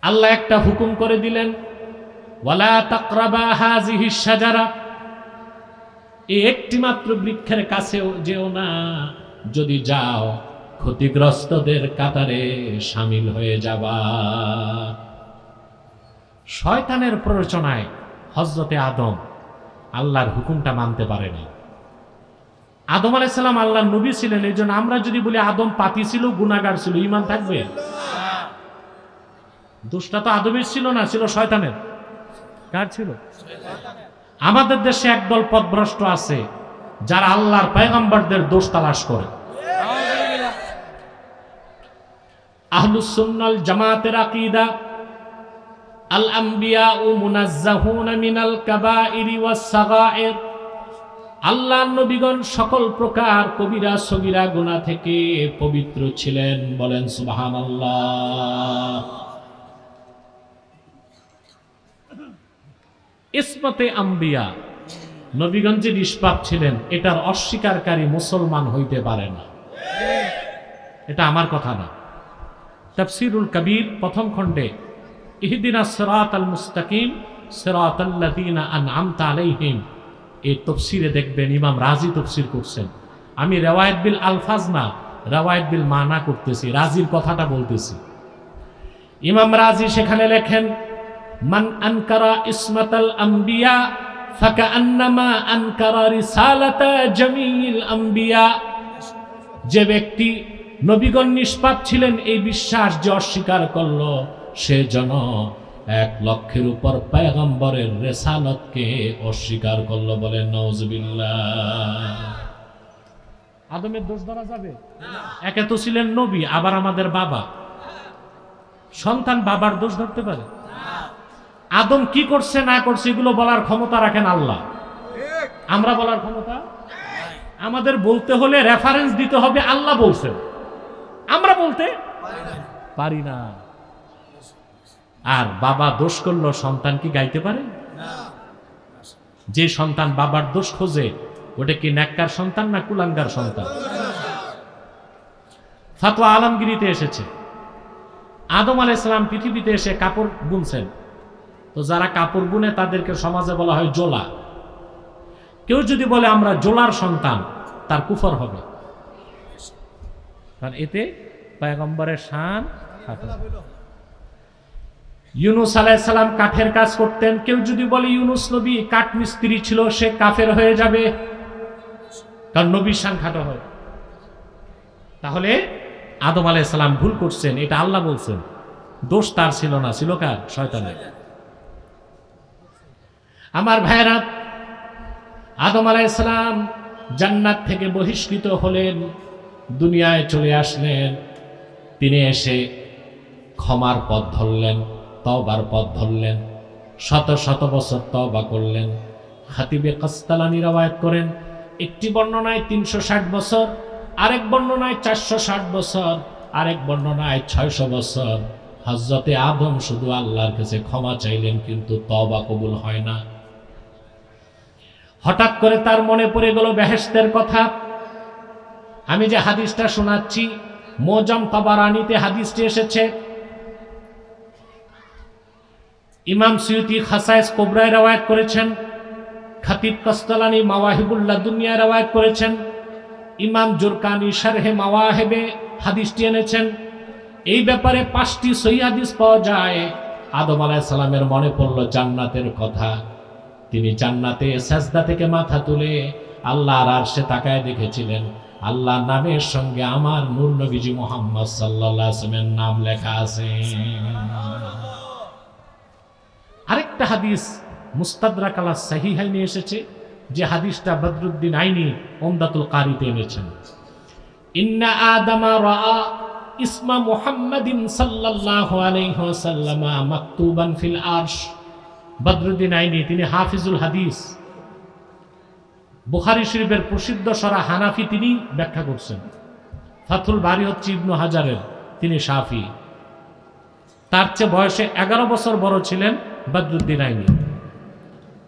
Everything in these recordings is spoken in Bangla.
আল্লাহ একটা হুকুম করে দিলেন, ওয়ালা তাকরাবা হাযিহিশ শাজারা, এই একটি মাত্র বৃক্ষের কাছেও যেও না, যদি যাও ক্ষতিগ্রস্তদের কাতারে শামিল হয়ে যাবা। শয়তানের প্ররোচনায় হযরতে আদম আল্লাহর হুকুমটা মানতে পারেনি। আদম আলাইহিস সালাম আল্লাহর নবী ছিলেন, এই জন্য আমরা যদি বলি আদম পাপী ছিল, গুনাহগার ছিল, ঈমান থাকবে? দোষটা তো আদমের ছিল না, ছিল শয়তানের। কার ছিল? আমাদের দেশে একদল পথভ্রষ্ট আছে যারা আল্লাহর পয়গম্বরদের দোষ তালাশ করে। আহলুস সুন্নাল জামাতের আকীদা, আল আম্বিয়াউ মুনাজ্জাহুনা মিনাল কাবাইরি ওয়াস সাগায়ের, আল্লাহর নবীগণ সকল প্রকার কবিরা সগীরা গুনাহ থেকে পবিত্র ছিলেন। বলেন সুবহানাল্লাহ। ইসমতে আম্বিয়া, নবীগণ যে নিষ্পাপ ছিলেন, এটার অস্বীকারী মুসলমান হইতে পারে না। এটা আমার কথা না। তাফসীরুল কবীর প্রথম খণ্ডে ইহদিনাস সিরাতাল মুস্তাকিম সিরাতাল্লাযীনা আন'আমতা আলাইহিম, এই তাফসীরে দেখবেন ইমাম রাজি তাফসীর করছেন। আমি রিওয়ায়াত বিল আলফাজ না, রিওয়ায়াত বিল মানা করতেছি, রাজির কথাটা বলতেছি। ইমাম রাজি সেখানে লেখেন, মান আনকারা ইসমাতাল আম্বিয়া ফাকান্নামা আনকারা রিসালাতা জামিল আম্বিয়া, যে ব্যক্তি নবীগণ নিষ্পাপ ছিলেন এই বিশ্বাস যে অস্বীকার করলো, সে যেন 1 লক্ষের উপর পয়গম্বরের রিসালাতকে অস্বীকার করলো। বলেন নাউজুবিল্লাহ। আদমের দোষ ধরা যাবে না? একে তো ছিলেন নবী, আবার আমাদের বাবা। সন্তান বাবার দোষ ধরতে পারে? আদম কি করছে না করছে এগুলো বলার ক্ষমতা রাখেন আল্লাহ, আমরা বলার ক্ষমতা। আমাদের বলতে হলে রেফারেন্স দিতে হবে, আল্লাহ বলছেন, আমরা বলতে পারি না। আর বাবা দোষ করলো সন্তান কি গাইতে পারে? যে সন্তান বাবার দোষ খোঁজে, ওটা কি নেককার সন্তান না কুলাঙ্গার সন্তান? ফতোয়া আলমগিরিতে এসেছে, আদম আলাইহিস সালাম পৃথিবীতে এসে কাপড় বুনছেন, তো যারা কাপড় বুনে তাদেরকে সমাজে বলা হয় জোলা। কেউ যদি বলে আমরা জোলার সন্তান, তার কুফর হবে, কারণ এতে পয়গম্বরের শান। ইউনুস আলাইহিস সালাম কাঠের কাজ করতেন, কেউ যদি বলে ইউনুস নবী কাঠ মিস্ত্রি ছিল, সে কাফের হয়ে যাবে, কারণ নবীর শান খাটো হয়। তাহলে আদম আলাইহিস সালাম ভুল করছেন, এটা আল্লাহ বলছেন, দোষ তার ছিল না, ছিল কার? শয়তানের। আমার ভাইরা, আদম আলাইহিস সালাম জান্নাত থেকে বহিষ্কৃত হলেন, দুনিয়ায় চলে আসলেন। তিনি এসে ক্ষমার পথ ধরলেন, তওবার পথ ধরলেন, শত শত বছর তওবা করলেন। খাতিবে কাসতালানী রওয়ায়াত করেন, একটি বর্ণনায় 360 বছর, আরেক বর্ণনায় 460 বছর, আরেক বর্ণনায় 600 বছর হযরতে আদম শুধু আল্লাহর কাছে ক্ষমা চাইলেন, কিন্তু তওবা কবুল হয় না। হঠাৎ করে তার মনে পড়ে গেল বেহেশতের কথা। আমি যে হাদিসটা শোনাচ্ছি, মুজাম তাবারানীতে হাদিসটি এসেছে, ইমাম সুয়ুতি খাসায়েস কুবরায় রওয়ায়াত করেছেন, খাতিব কাসতালানী মাওয়াহিবুল লাদুনিয়ায় রওয়ায়াত করেছেন, ইমাম জুরকানি শারহে মাওয়াহিবে হাদিসটি এনেছেন। এই ব্যাপারে 5টি সহিহ হাদিস পাওয়া যায়। আদম আলাইহিস সালামের মনে পড়ল জান্নাতের কথা। তিনি জান্নাতে সাজদা থেকে মাথা তুলে আল্লাহর আরশে তাকায় দেখেছিলেন, আল্লাহর নামের সঙ্গে আমার নূর নবীজি মুহাম্মদ সাল্লাল্লাহু আলাইহি ওয়াসাল্লামের নাম লেখা আছে। আরেকটা হাদিস মুস্তাদরাক আলা সাহিহাইনে এসেছে, যে হাদিসটা বদরুদ্দিন আইনি উমদাতুল কারিতে এনেছেন। ইন্না আদামা রাআ ইসমা মুহাম্মাদিন সাল্লাল্লাহু আলাইহি ওয়াসাল্লাম মাকতুবান ফিল আরশ। বদরুদ্দিন আইনি, তিনি হাফিজুল হাদিস, বুখারী শরীফের প্রসিদ্ধ সরা হানাফি, তিনি ব্যাখ্যা করছেন। ফাথুল বারী হচ্ছে ইবনু হাজারের, তিনি শাফি। তার চেয়ে বয়সে 11 বছর বড় ছিলেন বদরুদ্দিন আইনি,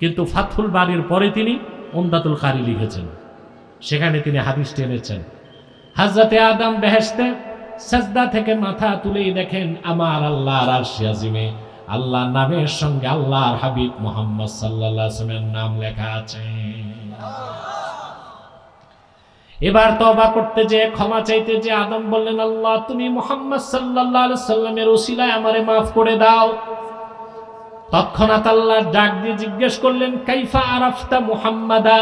কিন্তু ফাথুল বারীর পরে তিনি উমদাতুল কারি লিখেছেন, সেখানে তিনি হাদিসটি এনেছেন। হযরতে আদম বেহেশতে সাজদা থেকে মাথা তুলেই দেখেন আমার আল্লাহর আরশে আজিমে আল্লাহর নামের সঙ্গে আল্লাহর হাবিব মুহাম্মদ সাল্লাল্লাহু আলাইহি ওয়াসাল্লামের নাম লেখা আছে। এবার তওবা করতে যে ক্ষমা চাইতে যে আদম বললেন, আল্লাহ তুমি মুহাম্মদ সাল্লাল্লাহু আলাইহি ওয়াসাল্লামের ওসিলায় আমারে মাফ করে দাও। তৎক্ষণাৎ আল্লাহ ডাক দিয়ে জিজ্ঞেস করলেন, কাইফা আরাফতা মুহাম্মাদা,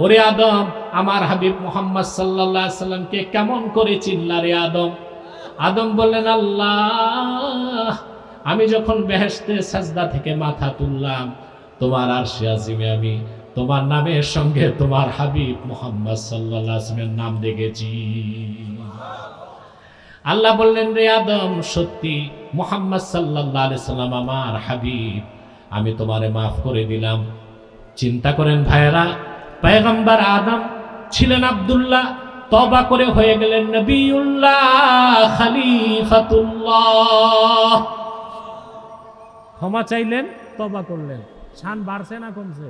ওরে আদম আমার হাবিব মুহাম্মদ সাল্লাল্লাহু আলাইহি ওয়াসাল্লামকে কেমন করে চিনলা রে আদম? আদম বললেন, আল্লাহ আমি যখন বেহেশতে সাজদা থেকে মাথা তুললাম তোমার আরশে আজিমে আমি তোমার নামের সঙ্গে তোমার হাবিব মুহাম্মদ সাল্লাল্লাহু আলাইহি ওয়াসাল্লামের নাম দেখেছি। আল্লাহ বললেন, রে আদম সত্যি মুহাম্মদ সাল্লাল্লাহু আলাইহি ওয়াসাল্লাম আমার হাবিব, আমি তোমারে মাফ করে দিলাম। চিন্তা করেন ভাইরা, পয়গম্বর আদম ছিলেন আব্দুল্লাহ, তওবা করে হয়ে গেলেন নবিউল্লাহ খলিফাতুল্লাহ। ক্ষমা চাইলেন, তওবা করলেন, শান বাড়ছে না কমছে?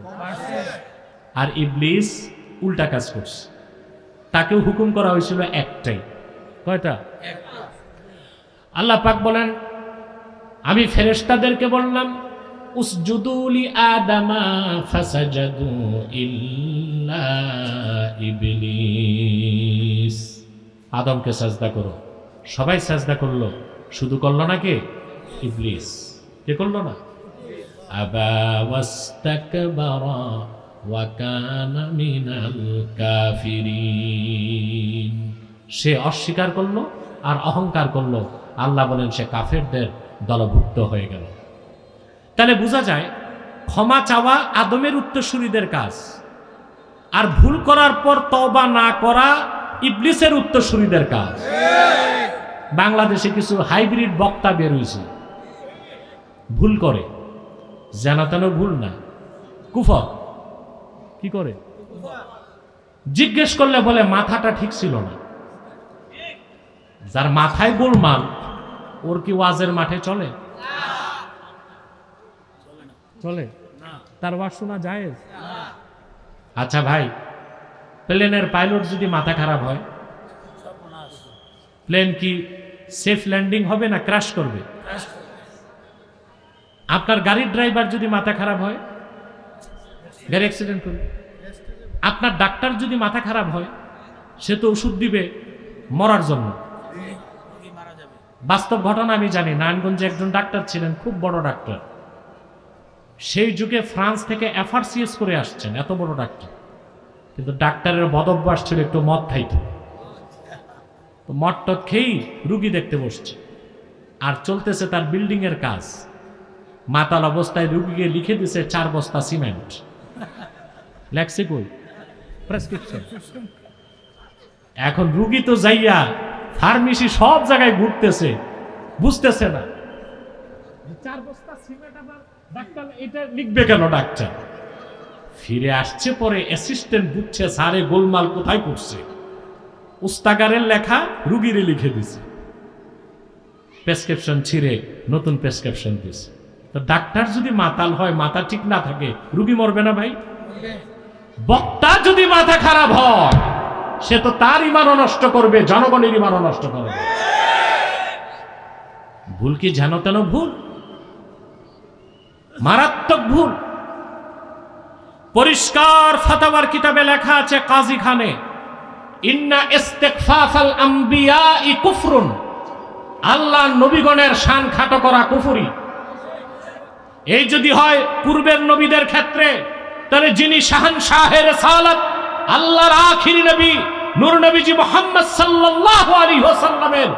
আর ইবলিস উল্টা কাজ করছে, তাকেও হুকুম করা হয়েছিল একটাই। কয়টা? আল্লাহ পাক বলেন, আমি ফেরেশতাদেরকে বললাম উসজুদু লি আদামা ফাসাজাদু ইল্লা ইবলিস, আদমকে সাজদা করো। সবাই সাজদা করলো, শুধু করলো না কে? ইবলিস। কে করলো না? আবা ওয়াস্তাকবারা ওয়া কানা মিনাল কাফিরিন, সে অস্বীকার করলো আর অহংকার করলো। আল্লাহ বলেন সে কাফেরদের দলভুক্ত হয়ে গেল। তাহলে বোঝা যায় ক্ষমা চাওয়া আদমের উত্তরসূরিদের কাজ, আর ভুল করার পর তওবা না করা ইবলিসের উত্তরসূরিদের কাজ। বাংলাদেশে কিছু হাইব্রিড বক্তা বের হয়েছে, ভুল করে, জানাতেন ভুল না, কুফর। কি করে? জিজ্ঞেস করলে বলে মাথাটা ঠিক ছিল না। যার মাথায় গোলমাল ওর কি ওয়াজের মাঠে চলে? চলে? তার ওয়াজ শোনা জায়েজ? আচ্ছা ভাই, প্লেনের পাইলট যদি মাথা খারাপ হয়, প্লেন কি সেফ ল্যান্ডিং হবে না ক্র্যাশ করবে? আপনার গাড়ির ড্রাইভার যদি মাথা খারাপ হয়, গাড়ি অ্যাক্সিডেন্ট করবে। আপনার ডাক্তার যদি মাথা খারাপ হয়, সে তো ওষুধ দিবে মরার জন্য। বাস্তব ঘটনা আমি জানি, নারায়ণগঞ্জে একজন ডাক্তার ছিলেন, খুব বড় ডাক্তার। সেই যুগে ফ্রান্স থেকে এফআরসিএস করে আসছেন, এত বড় ডাক্তার। কিন্তু ডাক্তারের বদভ্যাস ছিল একটু মদ খাইতো, তো মদ টদ খেয়েই রুগী দেখতে বসছে, আর চলতেছে তার বিল্ডিং এর কাজ। মাতাল অবস্থায় রুগীকে লিখে দিছে 4 বস্তা সিমেন্ট। লেখছে কই? প্রেসক্রিপশন। এখন রুগী তো যাইয়া ফার্মেসি সব জায়গায় ঘুরতেছে, বুঝতেছে না 4 বস্তা সিমেন্ট আবার ডাক্তার এটা লিখবে কেন? ডাক্তার ফিরে আসছে, পরে অ্যাসিস্ট্যান্ট বুঝছে স্যারে গোলমাল কোথায় করছে, উস্তাগারের লেখা রুগীরে লিখে দিছে, প্রেসক্রিপশন ছিঁড়ে নতুন প্রেসক্রিপশন দিছে। তো ডাক্তার যদি মাতাল হয়, মাথা ঠিক না থাকে, রুগী মরবে না ভাই? বক্তা যদি মাথা খারাপ হয়, সে তো তার ইমানও নষ্ট করবে, জনগণের ইমানও নষ্ট করবে। ভুল কি যেন তেন ভুল, মারাত্মক ভুল। পরিষ্কার ফাতাওয়ার কিতাবে লেখা আছে কাজী খানে, ইন্না ইস্তিগফাফাল আম্বিয়াই কুফরুন, আল্লাহ নবীগণের শান খাটো করা কুফরি। এই যদি হয় পূর্বের নবীদের ক্ষেত্রে, তাহলে যিনি শাহনশাহে রিসালাত আল্লাহর আখিরি নবী নূর নবীজি মুহাম্মদ সাল্লাল্লাহু আলাইহি ওয়াসাল্লামের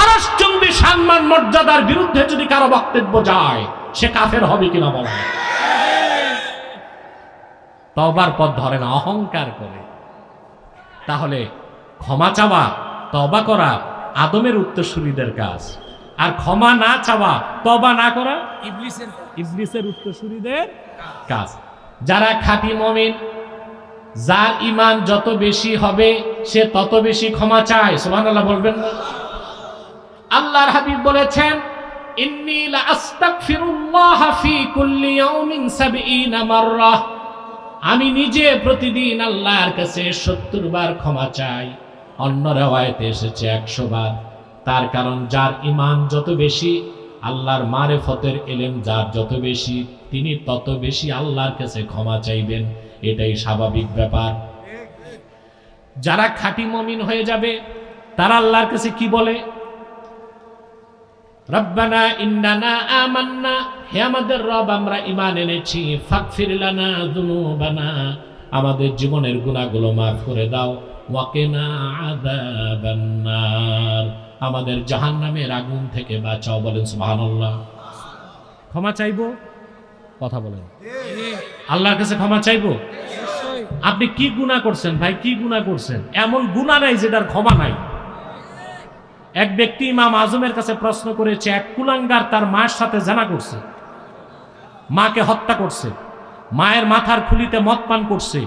আরশচুম্বী সম্মান মর্যাদার বিরুদ্ধে যদি কারো বক্তব্য যায়, সে কাফের হবে কিনা বলেন? তওবার পথ ধরে না, অহংকার করে। তাহলে ক্ষমা চাওয়া, তওবা করা আদমের উত্তরসূরিদের কাজ, আর ক্ষমা না চাওয়া, তওবা না করা ইবলিসের উত্তরসূরিদের কাজ। যারা খাঁটি মুমিন, যার ঈমান যত বেশি হবে, সে তত বেশি ক্ষমা চায়। সুবহানাল্লাহ বলবেন না? আল্লাহর হাবিব বলেছেন, ইন্নী লা আস্তাগফিরুল্লাহ ফি কুল্লি ইয়াউমিন ৭০ মাররা, আমি নিজে প্রতিদিন আল্লাহর কাছে ৭০ বার ক্ষমা চাই। অন্য রিওয়ায়াতে এসেছে ১০০ বার। তার কারণ যার ঈমান যত বেশি, আল্লাহর মারেফতের ইলম যার যত বেশি, তিনি তত বেশি আল্লাহর কাছে ক্ষমা চাইবেন। এটাই স্বাভাবিক ব্যাপার। যারা খাঁটি মুমিন হয়ে যাবে তারা আল্লাহর কাছে কি বলে? রব্বানা ইন্নানা আমান্না, হে আমাদের রব আমরা ঈমান এনেছি, ফাগফির লানা যুনুবানা, আমাদের জীবনের গুনাহগুলো মাফ করে দাও, ওয়াকিনা আযাবান নার, আমাদের জাহান্নামের আগুন থেকে বাঁচাও। বলেন সুবহানাল্লাহ। ক্ষমা চাইবো? কথা বলেন। আল্লাহর কাছে ক্ষমা চাইবো? আপনি কি গুনাহ করছেন ভাই? কি গুনাহ করছেন? এমন গুনাহ নাই যেটার ক্ষমা নাই। এক ব্যক্তি ইমাম আজমের কাছে প্রশ্ন করেছে, এক কুলাঙ্গার তার মায়ের সাথে জানা করছে, মাকে হত্যা করছে, মায়ের মাথার খুলিতে মদ পান করছে,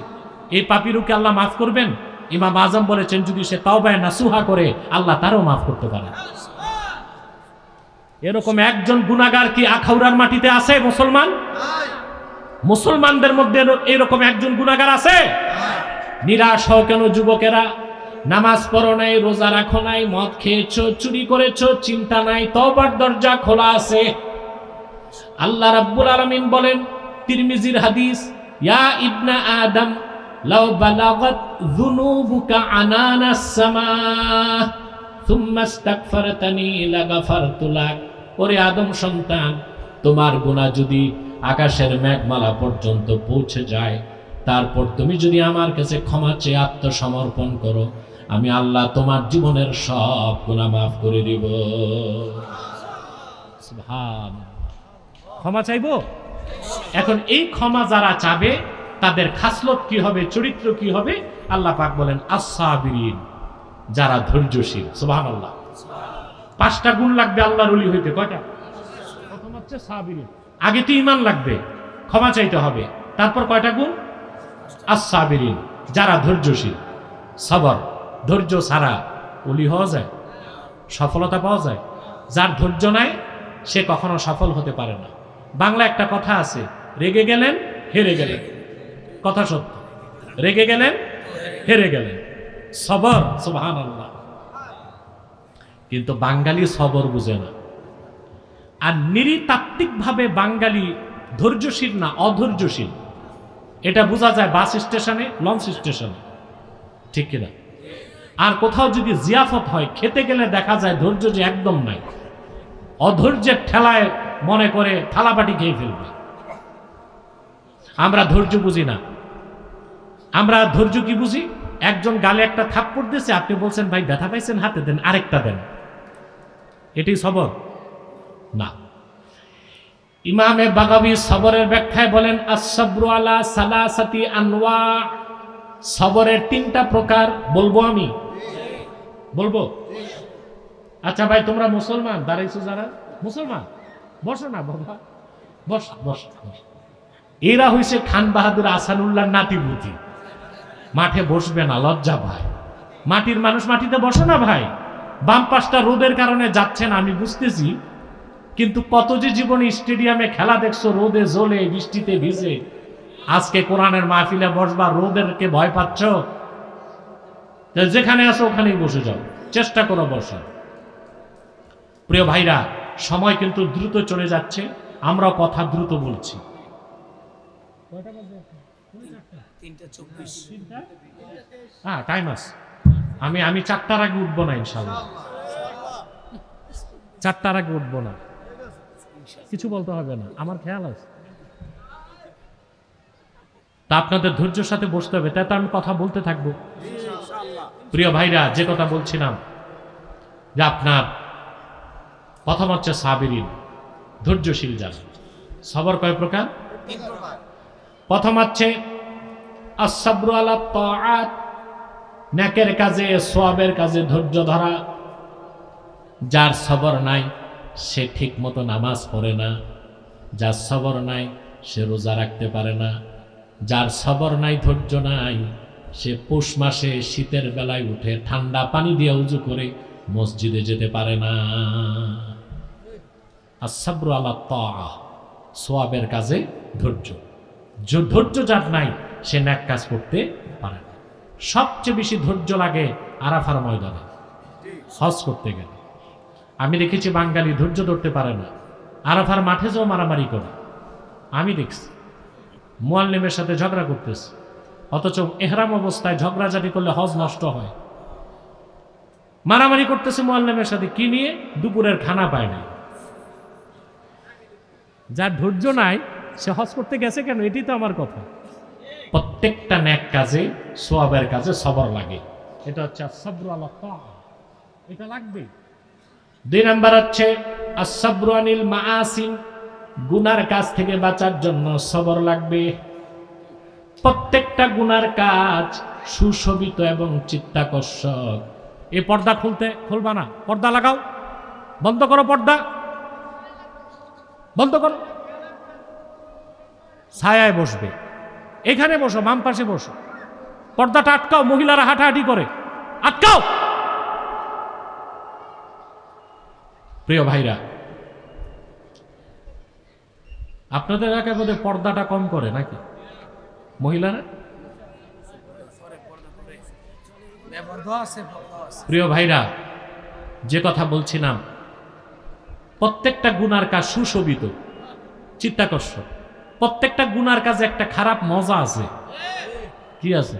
এই পাপীরকে আল্লাহ মাফ করবেন? ইমাম আজম বলেছেন যদি সে তাওবা নাসুহা করে আল্লাহ তারও মাফ করতে পারে। এরকম একজন গুনাহগার কি আখাউড়ার মাটিতে আছে? মুসলমান মুসলমানদের মধ্যে এরকম একজন গুনাহগার আছে? নিরাশ হও কেন যুবকেরা? নামাজ পড়ো নাই, রোজা রাখো নাই, মদ খেয়েছো, চুরি করেছো, চিন্তা নাই, তওবার দরজা খোলা আছে। আল্লাহ রাব্বুল আলামিন বলেন, তিরমিজির হাদিস, ইয়া ইবনা আদম লাউ বালাগাত যুনুবুকা আনানাস সামা থুম্মা ইস্তাগফারতানি লাগাফারতু লাক, ওরে আদম সন্তান, তোমার গুনাহ যদি আকাশের মেঘমালা পর্যন্ত পৌঁছে যায়, তারপর তুমি যদি আমার কাছে ক্ষমা চেয়ে আত্মসমর্পণ করো, আমি আল্লাহ তোমার জীবনের সব গুনাহ মাফ করে দিব। সুবহানাল্লাহ। ক্ষমা চাইবো? এখন এই ক্ষমা যারা চাবে তাদের খাসলত কি হবে, চরিত্র কি হবে? আল্লাহ পাক বলেন আস-সাবিরিন, যারা ধৈর্যশীল। সুবহানাল্লাহ। 5টা গুণ লাগবে আল্লাহর ওলি হইতে। কয়টা? প্রথম হচ্ছে সাবিরিন, আগে তো ঈমান লাগবে, ক্ষমা চাইতে হবে, তারপর কয়টা গুণ? আস-সাবিরিন, যারা ধৈর্যশীল। সবর, ধৈর্য ছাড়া ওলি হওয়া যায়? সফলতা পাওয়া যায়? যার ধৈর্য নাই সে কখনো সফল হতে পারে না। বাংলা একটা কথা আছে, রেগে গেলেন হেরে গেলেন। কথা সত্য, রেগে গেলেন হেরে গেলেন। সবর, সুবহানাল্লাহ। কিন্তু বাঙালি সবর বুঝে না। আর নৃতাত্ত্বিকভাবে বাঙালি ধৈর্যশীল না, অধৈর্যশীল। এটা বোঝা যায় বাস স্টেশনে, লঞ্চ স্টেশনে, ঠিক কিনা? আর কোথাও যদি জিয়াফত হয়, খেতে গেলে দেখা যায় ধৈর্য যে একদম নাই, অধৈর্যের ঠেলায় মনে করে থালাবাটি খেয়ে ফেলবে। আমরা ধৈর্য বুঝি না। আমরা ধৈর্য কি বুঝি? একজন গালে একটা থাপ্পড় দিয়েছে, আপনি বলছেন ভাই ব্যথা পাইছেন, হাতে দেন, আরেকটা দেন। এটি সবর না। ইমামে বাগাবী সবরের ব্যাখ্যায় বলেন, আস-সাবরু আলা সালাসাতি আনওয়া, সবরের 3টা প্রকার। বলবো আমি? বলবো? আচ্ছা ভাই তোমরা মুসলমান দাঁড়াইছো, যারা মুসলমান বসো না বাবা, বস বস। এরা হইছে খান বাহাদুর আসানুল্লাহ নাতিপুতি। মাঠে বসবে না, লজ্জা ভাই। মাটির মানুষ মাটিতে বসো না ভাই। বাম পাশটা রোদের কারণে যাচ্ছেন আমি বুঝতেছি, কিন্তু কত যে জীবনে স্টেডিয়ামে খেলা দেখছো রোদে জ্বলে বৃষ্টিতে ভিজে, আজকে কোরআনের মাহফিলে বসবা রোদেরকে ভয় পাচ্ছ? যেখানে আছো ওখানেই বসে যাও, চেষ্টা করো বসা। প্রিয় ভাইরা, সময় কিন্তু দ্রুত চলে যাচ্ছে, আমরাও কথা দ্রুত বলছি। হ্যাঁ টাইম আছে। আমি 4টার আগে উঠবো না ইনশাল্লাহ। 4টার আগে উঠবো না, কিছু বলতে হবে না, আমার খেয়াল আছে। তা আপনাদের ধৈর্যের সাথে বসতে হবে, তাই তো আমি কথা বলতে থাকবো। প্রিয় ভাইরা, যে কথা বলছিলাম যে আপনার প্রথম হচ্ছে সাবিরিন, ধৈর্যশীল যারা। সবর কয় প্রকার? প্রথম হচ্ছে আস-সাবরু আলা তাআত, নেকের কাজে, সওয়াবের কাজে ধৈর্য ধরা। যার সবর নাই সে ঠিক মতো নামাজ পড়ে না, যার সবর নাই সে রোজা রাখতে পারে না, যার সবর নাই, ধৈর্য নাই, সে পৌষ মাসে শীতের বেলায় উঠে ঠান্ডা পানি দিয়ে উযু করে মসজিদে যেতে পারে না। আস-সাবরু আলা তাআ, সওয়াবের কাজে ধৈর্য। ধৈর্য যার নাই সে নেক কাজ করতে পারে না। সবচেয়ে বেশি ধৈর্য লাগে আরাফার ময়দানে হজ করতে গেলে। আমি দেখেছি বাঙালি ধৈর্য ধরতে পারে না, আরাফার মাঠে যাও মারামারি করে। আমি দেখছি মুয়াল্লিমের সাথে ঝগড়া করতেছে, অথচ এহরাম অবস্থায় ঝগড়াঝাটি করলে হজ নষ্ট হয়। মারামারি করতেছে মুয়াল্লিমের সাথে, কি নিয়ে? দুপুরের খানা পায় না। যার ধৈর্য নাই সে হজ করতে গেছে কেন? এটি তো আমার কথা। প্রত্যেকটা নেক কাজে, সোয়াবের কাজে সবর লাগে। এটা হচ্ছে আসসাবরু আলা তাআ, এটা লাগবে। 2 নাম্বার হচ্ছে আসসাবরু আনিল মাআসি, গুনার কাজ থেকে বাঁচার জন্য সবর লাগবে। প্রত্যেকটা গুনার কাজ সুশোভিত এবং চিত্তাকর্ষক। এই পর্দা খুলবা না, পর্দা লাগাও, বন্ধ করো, পর্দা বন্ধ করো। ছায়ায় বসবে, এখানে বসো, বাম পাশে বসো, পর্দাটা আটকাও। মহিলারা হাঁটাহাঁটি করে, আটকাও। প্রিয় ভাইরা, আপনাদের এলাকায় বোধহয় পর্দাটা কম করে নাকি মহিলারা? প্রিয় ভাইরা, যে কথা বলছিলাম, প্রত্যেকটা গুনার কাজ সুশোভিত, চিত্তাকর্ষক। প্রত্যেকটা গুনার কাজে একটা খারাপ মজা আছে। কি আছে?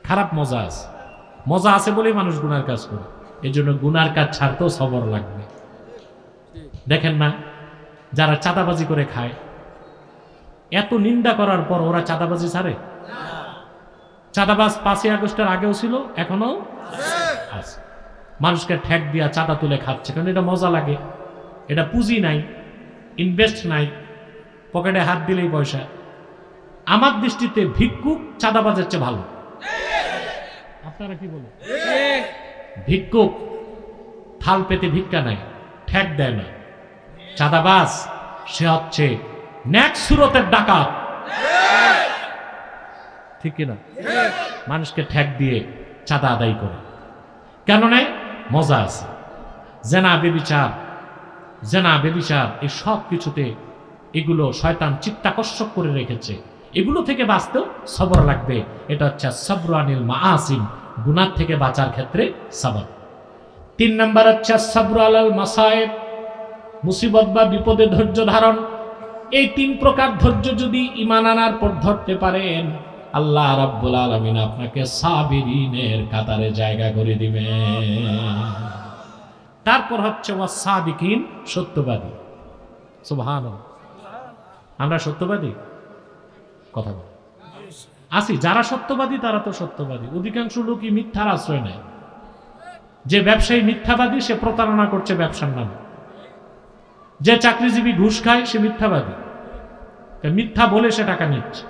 খারাপ মজা আছে। মজা আছে বলেই মানুষ গুনার কাজ করে। এই জন্য গুনার কাজ ছাড়তেও সবর লাগবে। দেখেন না, যারা চাঁদাবাজি করে খায়, এত নিন্দা করার পর ওরা চাঁদাবাজি ছাড়ে? চাঁদাবাজ 5ই আগস্টের আগেও ছিল, এখনো আছে। মানুষকে ঠেক দিয়া চাঁদা তুলে খাচ্ছে, কারণ এটা মজা লাগে। এটা পুঁজি নাই, ইনভেস্ট নাই, পকেটে হাত দিলেই পয়সা। আমার দৃষ্টিতে ভিক্ষুক চাঁদাবাজের চেয়ে ভালো। আপনারা কি বলেন? ভিক্ষুক থাল পেতে ভিক্ষা নেয়, ঠেক দেয় না। চাঁদাবাজ সে হচ্ছে নেক সুরতের ডাকাত, ঠিক কিনা? মানুষকে ঠেক দিয়ে চাঁদা আদায় করে। কেন নেয়? মজা আছে। জেনা বেবিচার এই সব কিছুতে এগুলো শয়তান চিত্তাকর্ষক করে রেখেছে। এগুলো থেকে বাঁচতেও সবর লাগবে। এটা হচ্ছে সাবরু আনিল মাআসিম, গুনাহ থেকে বাঁচার ক্ষেত্রে সবর। 3 নাম্বার হচ্ছে সাবরু আলাল মাসায়েব, মুসিবত বা বিপদে ধৈর্য ধারণ। এই 3 প্রকার ধৈর্য যদি ঈমান আনার পর ধরতে পারেন, আল্লাহ রাব্বুল আলামিন আপনাকে সাবিরিনের কাতারে জায়গা করে দিবেন। তারপর হচ্ছে ওয়াসাদিকিন, সত্যবাদী। সুবহানাল্লাহ। আমরা সত্যবাদী? কথা বল। আসি, যারা সত্যবাদী তারা তো সত্যবাদী। অধিকাংশ লোকই মিথ্যার আশ্রয় নেয়। যে ব্যবসায়ী মিথ্যাবাদী, সে প্রতারণা করছে ব্যবসার নামে। যে চাকরিজীবী ঘুষ খায়, সে মিথ্যাবাদী, মিথ্যা বলে সে টাকা নিচ্ছে।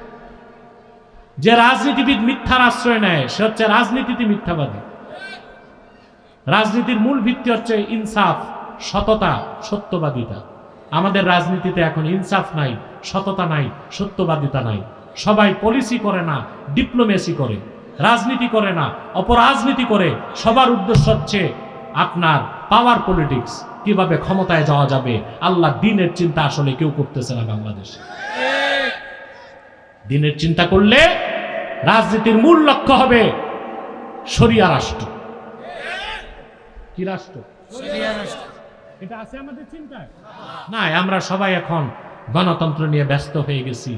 যে রাজনীতিবিদ মিথ্যার আশ্রয় নেয়, সে হচ্ছে রাজনীতিতে মিথ্যাবাদী। রাজনীতির মূল ভিত্তি হচ্ছে ইনসাফ, সততা, সত্যবাদিতা। আমাদের রাজনীতিতে এখন ইনসাফ নাই, সততা নাই, সত্যবাদিতা নাই। সবাই পলিসি করে না, ডিপ্লোমেসি করে, রাজনীতি করে না, অপরাজনীতি করে। সবার উদ্দেশ্য হচ্ছে আপনার পাওয়ার পলিটিক্স, কিভাবে ক্ষমতায় যাওয়া যাবে। আল্লাহ দিনের চিন্তা আসলে কেউ করতেছে না বাংলাদেশে। দিনের চিন্তা করলে রাজনীতির মূল লক্ষ্য হবে শরিয়া রাষ্ট্র। কি রাষ্ট্র? এটা আছে আমাদের চিন্তায়? না, আমরা সবাই এখন গণতন্ত্র নিয়ে ব্যস্ত হয়ে গেছি,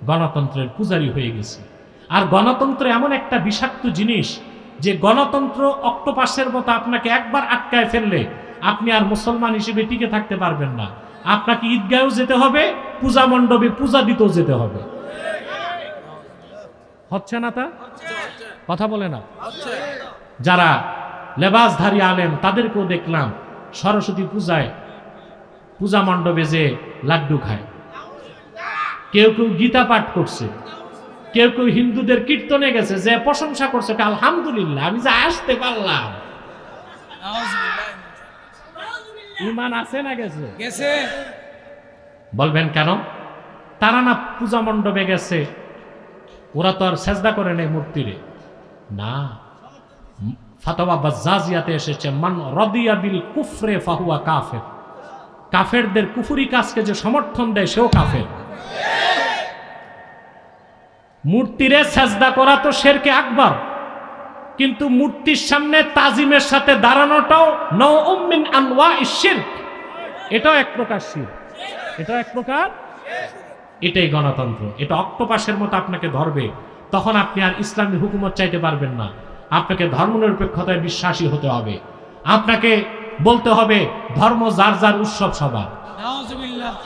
গণতন্ত্রের পূজারী হয়ে গেছি। আর গণতন্ত্র এমন একটা বিষাক্ত জিনিস যে গণতন্ত্র অক্টোপাসের মতো আপনাকে একবার আটকায় ফেললে আপনি আর মুসলমান হিসেবে টিকে থাকতে পারবেন না। আপনাকে ঈদগাহেও যেতে হবে, পূজা মণ্ডপে পূজা দিতেও যেতে হবে। হচ্ছে না? তা কথা বলে না। যারা লেবাসধারী আলেম, তাদেরকেও দেখলাম সরস্বতী পূজায় পূজা মণ্ডপে যে লাড্ডু খায়। কেউ কেউ গীতা পাঠ করছে, কেউ কেউ হিন্দুদের কীর্তনে গেছে, যে প্রশংসা করছে, আলহামদুলিল্লাহ আমি যে আসতে পারলাম। ঈমান আছে না গেছে? বলবেন কেন? তারা না পূজা মণ্ডপে গেছে, ওরা তো আর সেজদা করে নেই মূর্তিরে। না, ফাতোয়া বাজ্জাজিয়াতে এসেছে, মান রাদিয়া বিল কুফরে ফাহুয়া কাফের। কাফেরদের কুফরি কাজকে যে সমর্থন দেয় সেও কাফের। মূর্তিরে সেজদা করা তো শিরকে আকবার। কিন্তু মূর্তির সামনে তাজিমের সাথে দাঁড়ানোটাও নওউম মিন আনওয়াইশ শিরক, এটাও এক প্রকার শিরক, এটাও এক প্রকার। এটাই গণতন্ত্র। এটা অক্টোপাসের মতো আপনাকে ধরবে, তখন আপনি আর ইসলামী হুকুমত চাইতে পারবেন না। আপনাকে ধর্মনিরপেক্ষতায় বিশ্বাসী হতে হবে। আপনাকে বলতে হবে ধর্ম যার যার উৎসব সবার।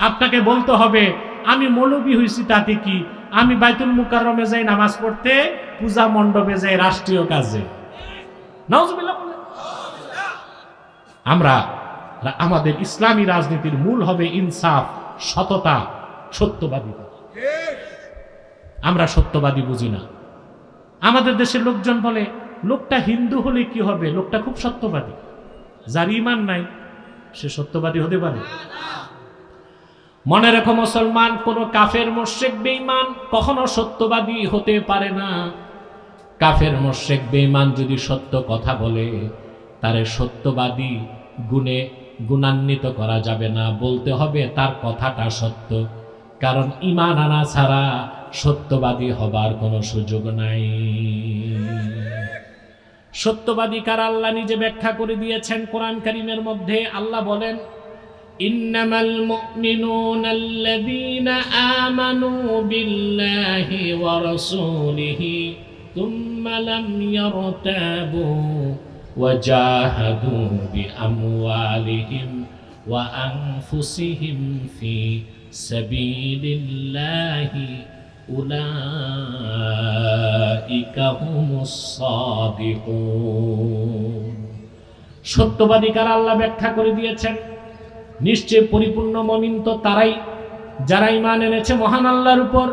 আপনাকে বলতে হবে আমি মৌলবী হয়েছি তাতে কি, আমি বাইতুল মুকাররমে যাই নামাজ পড়তে, পূজা মণ্ডপে যাই রাষ্ট্রীয় কাজে। নাউজুবিল্লাহ। আমরা আমাদের ইসলামী রাজনীতির মূল হবে ইনসাফ, সততা, সত্যবাদিতা। আমরা সত্যবাদী বুঝি না। আমাদের দেশের লোকজন বলে লোকটা হিন্দু হলে কি হবে, লোকটা খুব সত্যবাদী। যার ঈমান নাই সে সত্যবাদী হতে পারে? মনে রেখো মুসলমান, কোন কাফের মুশরিক বেঈমান কখনো সত্যবাদী হতে পারে না। কাফের মুশরিক বেঈমান যদি সত্য কথা বলে, তারে সত্যবাদী গুণে গুণান্বিত করা যাবে না, বলতে হবে তার কথাটা সত্য। কারণ ঈমান আনা ছাড়া সত্যবাদী হবার কোনো সুযোগ নাই। সত্যবাদী কারা আল্লাহ নিজে ব্যাখ্যা করে দিয়েছেন কোরআন কারীমের মধ্যে। আল্লাহ বলেন ইন্নামাল মুমিনুনা আল্লাযীনা আমানু বিল্লাহি ওয়া রাসূলিহি তুম্মা লাম ইয়ারতাবু ওয়া জাহাদু বিআমওয়ালিহিম ওয়া আনফুসিহিম ফি সাবিলিল্লাহি উলাইকা হুমুস সাদিকুন। সত্যবাদী কারা আল্লাহ ব্যাখ্যা করে দিয়েছেন। নিশ্চয় পরিপূর্ণ মুমিন তো তারাই যারা ঈমান এনেছে মহান আল্লাহর উপর,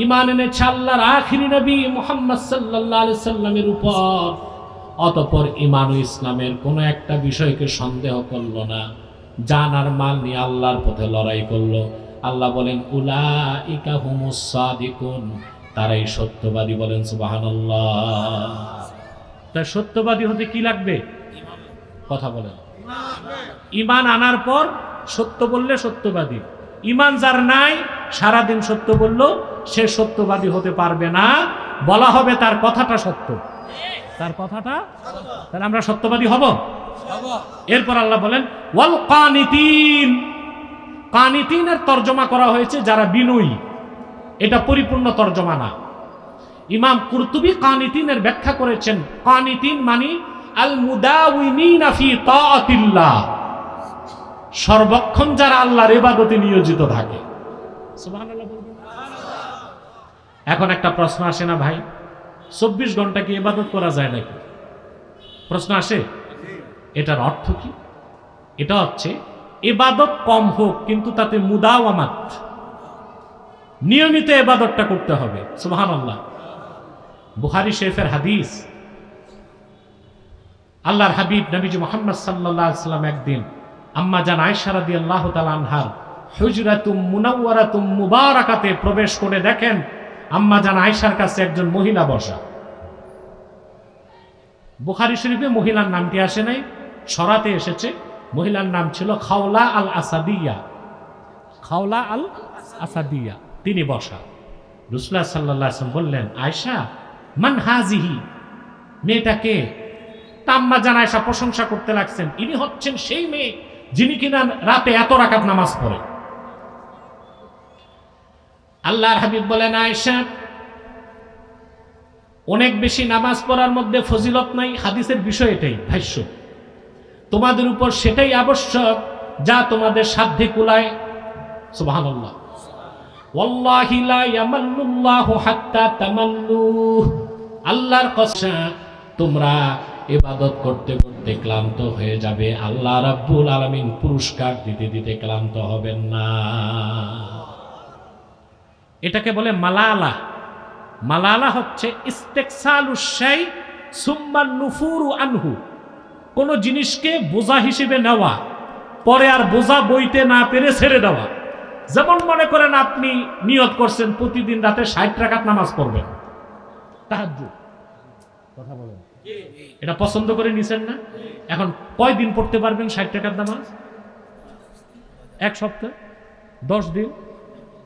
ঈমান এনেছে আল্লাহর আখিরি নবী মুহাম্মদ সাল্লাল্লাহু আলাইহি সাল্লামের উপর, অতঃপর ঈমান ও ইসলামের কোনো একটা বিষয়কে সন্দেহ করলো না, জান আর মাল নিয়ে আল্লাহর পথে লড়াই করলো। আল্লাহ বলেন উলাইকা হুমুস সাদিকুন, তারাই সত্যবাদী। বলেন সুবহানাল্লাহ। তা সত্যবাদী হতে কি লাগবে? কথা বলেন। ঈমান আনার পর সত্য বললে সত্যবাদী। ঈমান যার নাই, সারাদিন সত্য বলল, সে সত্যবাদী হতে পারবে না। বলা হবে তার কথাটা সত্য, তার কথাটা। তাহলে আমরা সত্যবাদী হব। এরপর আল্লাহ বলেন ওয়াল কানিতিন। কানিতিনের তর্জমা করা হয়েছে যারা বিনয়ী, এটা পরিপূর্ণ তর্জমা না। ইমাম কুরতুবী কানিতিনের ব্যাখ্যা করেছেন, কানিতিন মানে আল মুদাউমিনা ফি তাআতিল্লাহ, সর্বক্ষণ যারা আল্লাহর ইবাদতে নিয়োজিত থাকে। সুবহানাল্লাহ বলবেন। এখন একটা প্রশ্ন আসে না ভাই, 24 ঘন্টা কি ইবাদত করা যায় নাকি? প্রশ্ন আসে। এটার অর্থ কি? এটা হচ্ছে ইবাদত কম হোক কিন্তু তাতে মুদাওয়ামাত, নিয়মিত ইবাদতটা করতে হবে। সুবহানাল্লাহ। বুখারী শরীফের হাদিস, আল্লাহর হাবিব নবীজি মুহাম্মদ সাল্লাল্লাহু আলাইহি ওয়াসাল্লাম একদিন আম্মা জান আয়েশা রাদিয়াল্লাহু তাআলা আনহার হুজরাতুম মুনাওয়ারাতুম মুবারাকাতে প্রবেশ করে দেখেন আম্মা জান আয়েশার কাছে একজন মহিলা বসা। বুখারী শরীফে মহিলার নামটি আসে নাই, সরাতে এসেছে। মহিলার নাম ছিল খাওলা আল আসাদিয়া। খাওলা আল আসাদিয়া, তিনি বসা। রাসূলুল্লাহ সাল্লাল্লাহু আলাইহি ওয়াসাল্লাম বললেন, আয়েশা মান হাজিহি, মেয়েটাকে? আম্মা জান আয়েশা প্রশংসা করতে লাগছেন, ইনি হচ্ছেন সেই মেয়ে যিনি কিনা রাতে এত রাকাত নামাজ পড়ে। আল্লাহর হাবিব বলেন, আয়েশা অনেক বেশি নামাজ পড়ার মধ্যে ফজিলত নাই। হাদিসের বিষয় এটাই, ভাষ্য। তোমাদের উপর সেটাই আবশ্যক যা তোমাদের সাধ্যে কুলায়। সুবহানাল্লাহ। ওয়াল্লাহি লা ইয়ামাল্লুল্লাহু হাত্তা তামাল্লু, আল্লাহর কসম তোমরা ইবাদত করতে করতে ক্লান্ত হয়ে যাবে, আল্লাহ রাব্বুল আলামিন পুরস্কার দিতে দিতে ক্লান্ত হবেন না। এটাকে বলে মালালা। মালালা হচ্ছে ইস্তেকসালুশ শাই সুম্মা নুফুরু আনহু, কোন জিনিসকে বোঝা হিসেবে নেওয়া, পরে আর বোঝা বইতে না পেরে ছেড়ে দেওয়া। যেমন মনে করেন আপনি নিয়ত করছেন প্রতিদিন রাতে 60 রাকাত নামাজ পড়বেন, তাহাজ্জুদ। কথা বলেন, এটা পছন্দ করে নিছেন না? এখন কয়দিন পড়তে পারবেন 60 রাকাত নামাজ? এক সপ্তাহ, 10 দিন।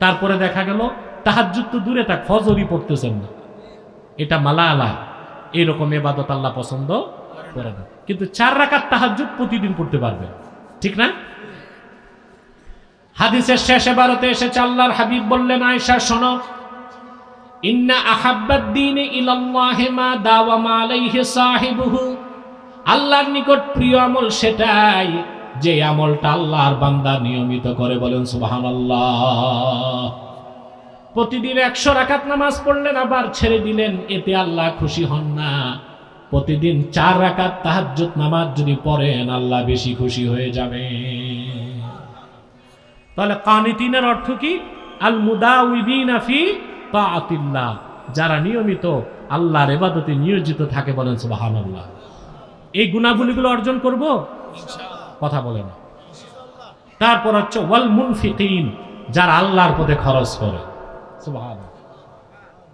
তারপরে দেখা গেল তাহাজ্জুদ তো দূরে থাক, ফজরই পড়তেছেন না। এটা মালালা। এরকম ইবাদত আল্লাহ পছন্দ করে না। কিন্তু 4 রাকাত তাহাজ্জুদ প্রতিদিন পড়তে পারবে, ঠিক না? হাদিসের শেষ ইবারতে এসেছে আল্লাহর হাবিব বললেন, আয়েশা শোনো, ইন্না আহাব্বাদ দীনি ইলাল্লাহি মা দাওয়ামা আলাইহি সাহিবুহু, আল্লাহর নিকট প্রিয় আমল সেটাই যে আমলটা আল্লাহর বান্দা নিয়মিত করে। বলেন সুবহানাল্লাহ। প্রতিদিন 100 রাকাত নামাজ পড়লেন আবার ছেড়ে দিলেন, এতে আল্লাহ খুশি হন না। প্রতিদিন 4 রাকাত তাহাজ্জুদ নামাজ যদি পড়েন আল্লাহ বেশি খুশি হয়ে যাবে। তাহলে কানিতিনের অর্থ কি? আল মুদাউবিনা ফি তাআতিল্লাহ, যারা নিয়মিত আল্লাহর ইবাদতে নিয়োজিত থাকে। বলেন সুবহানাল্লাহ। এই গুণাবলীগুলো অর্জন করব ইনশাআল্লাহ, কথা বলে না। তারপর হচ্ছে ওয়াল মুনফিকিন, যারা আল্লাহর পথে খরচ করে। সুবহানাল্লাহ।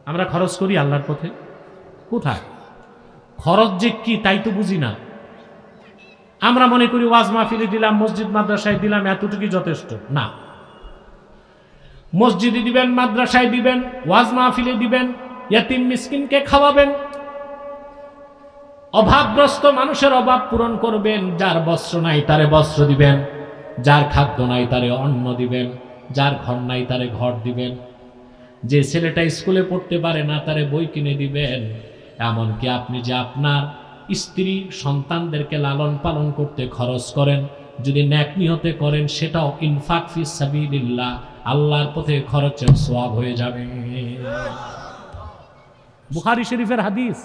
আমরা খরচ করি আল্লাহর পথে? কোথায়? খরচ যে কি তাই তো বুঝি না। আমরা মনে করি ওয়াজ মাহফিলে দিলাম, মসজিদ মাদ্রাসায় দিলাম, এতটুকুই যথেষ্ট না। মসজিদে দিবেন, মাদ্রাসায় দিবেন, ওয়াজ মাহফিলে দিবেন, ইয়াতিম মিসকিনকে খাওয়াবেন, অভাবগ্রস্ত মানুষের অভাব পূরণ করবেন, যার বস্ত্র নাই তারে বস্ত্র দিবেন, যার খাদ্য নাই তারে অন্ন দিবেন, যার ঘর নাই তারে ঘর দিবেন, যে ছেলেটা স্কুলে পড়তে পারে না তারে বই কিনে দিবেন। এমনকি আপনি যে আপনার স্ত্রী সন্তানদেরকে লালন পালন করতে খরচ করেন, যদি নেক নিয়তে করেন সেটাও ইনফাক ফি সাবিলিল্লাহ, আল্লাহর পথে খরচের সওয়াব হয়ে যাবে। বুখারী শরীফের হাদিস,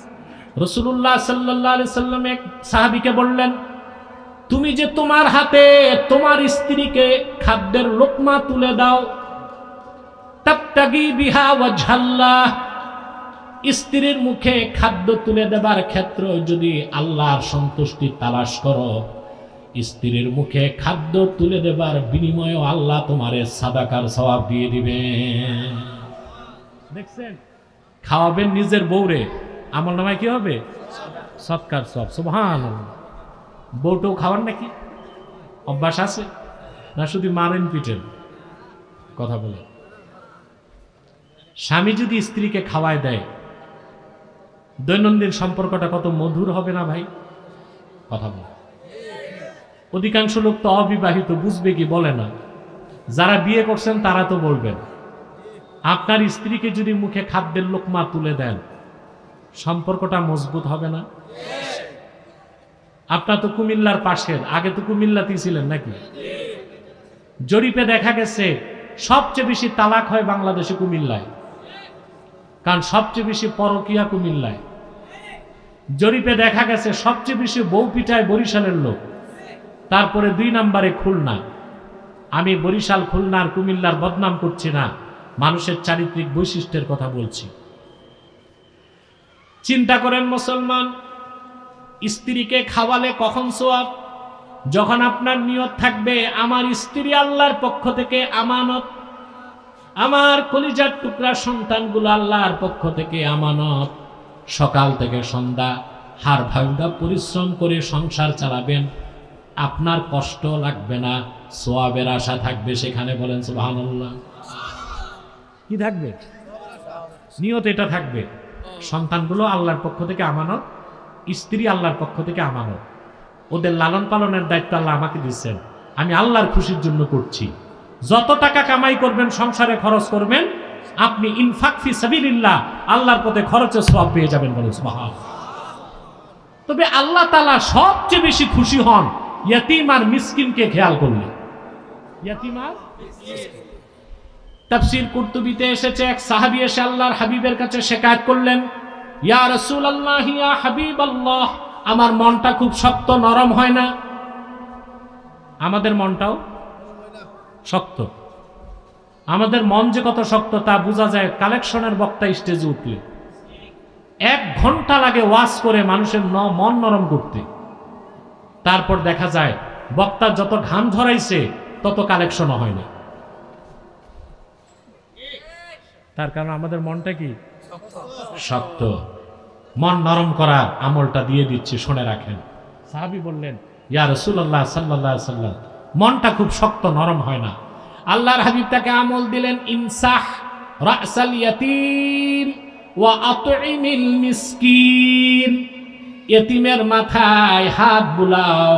রাসূলুল্লাহ সাল্লাল্লাহু আলাইহি সাল্লাম এক সাহাবীকে বললেন, তুমি যে তোমার হাতে তোমার স্ত্রীকে খাদ্যের লোকমা তুলে দাও, তাবতাগি বিহা ওয়াজহাল্লাহ, স্ত্রীর মুখে খাদ্য তুলে দেবার ক্ষেত্রে যদি আল্লাহর সন্তুষ্টি তালাশ করো, স্ত্রীর মুখে খাদ্য তুলে দেবার বিনিময়ে আল্লাহ তোমারে সাদাকার সওয়াব দিয়ে দিবেন। দেখছেন, খাওয়াবেন নিজের বউরে, আমল নামায় কি হবে? সৎকার সওয়াব। সুবহানাল্লাহ। বউটাও খাওয়ান নাকি? অভ্যাস আছে না শুধু মারেন পিটেন? কথা বলে। স্বামী যদি স্ত্রীকে খাওয়ায় দেয়, দৈনন্দিন সম্পর্কটা কত মধুর হবে না ভাই? কথা বলে। অধিকাংশ লোক তো অবিবাহিত, বুঝবে কি? বলে না। যারা বিয়ে করছেন তারা তো বলবেন। আপনার স্ত্রীকে যদি মুখে খাদ্যের লোকমা তুলে দেন, সম্পর্কটা মজবুত হবে না? আপনার তো কুমিল্লার পাশের, আগে তো কুমিল্লাতেই ছিলেন নাকি? জরিপে দেখা গেছে সবচেয়ে বেশি তালাক হয় বাংলাদেশে কুমিল্লায়, কারণ সবচেয়ে বেশি পরকিয়া কুমিল্লায়। জরিপে দেখা গেছে সবচেয়ে বেশি বউ পিটায় বরিশালের লোক, তারপরে 2 নম্বরে খুলনা। আমি বরিশাল, খুলনা আর কুমিল্লার বদনাম করছি না, মানুষের চারিত্রিক বৈশিষ্ট্যের কথা বলছি। চিন্তা করেন মুসলমান, স্ত্রীকে খাওয়ালে কখন সওয়াব? যখন আপনার নিয়ত থাকবে আমার স্ত্রী আল্লাহর পক্ষ থেকে আমানত, আমার কলিজার টুকরা সন্তানগুলো আল্লাহর পক্ষ থেকে আমানত। সকাল থেকে সন্ধ্যা হাড় ভাঙা পরিশ্রম করে সংসার চালাবেন, আপনার কষ্ট লাগবে না, সওয়াবের আশা থাকবে সেখানে। বলেন সুবহানাল্লাহ। কি থাকবে? নিয়ত এটা থাকবে, সন্তানগুলো আল্লাহর পক্ষ থেকে আমানত, স্ত্রী আল্লাহর পক্ষ থেকে আমানত, ওদের লালন পালনের দায়িত্ব আল্লাহ আমাকে দিচ্ছেন, আমি আল্লাহর খুশির জন্য করছি। যত টাকা কামাই করবেন, সংসারে খরচ করবেন, আপনি ইনফাক ফি সাবিলিল্লাহ, আল্লাহর পথে খরচের সওয়াব পেয়ে যাবেন। বলেন সুবহানাল্লাহ। তবে আল্লাহ তাআলা সবচেয়ে বেশি খুশি হন ইয়াতীম আর মিসকিনকে খেয়াল করলে। ইয়াতীম আর তাফসীর কুরতুবীতে এসেছে, এক সাহাবী এসে আল্লাহর হাবিবের কাছে শিকায়ত করলেন, ইয়া রাসূলুল্লাহ, ইয়া হাবিবাল্লাহ, আমার মনটা খুব শক্ত, নরম হয় না। আমাদের মনটাও শক্ত। আমাদের মন যে কত শক্ত তা বোঝা যায় কালেকশনের বক্তা স্টেজে উঠলে। 1 ঘন্টা লাগে ওয়াজ করে মানুষের মন নরম করতে, তারপর দেখা যায় বক্তা যত ঘাম ঝরাইছে তত কালেকশনও হয় না। তার কারণ আমাদের মনটা কি? শক্ত। মন নরম করার আমলটা দিয়ে দিচ্ছি, শুনে রাখেন। সাহাবী বললেন, ইয়া রাসূলুল্লাহ সাল্লাল্লাহু আলাইহি সাল্লাম, মনটা খুব শক্ত, নরম হয় না। আল্লাহর হাবিব তাকে আমল দিলেন, ইনসাহ রাসাল ইয়াতীম, ওয়া আতইমিল মিসকিন, এতিমের মাথায় হাত বুলাও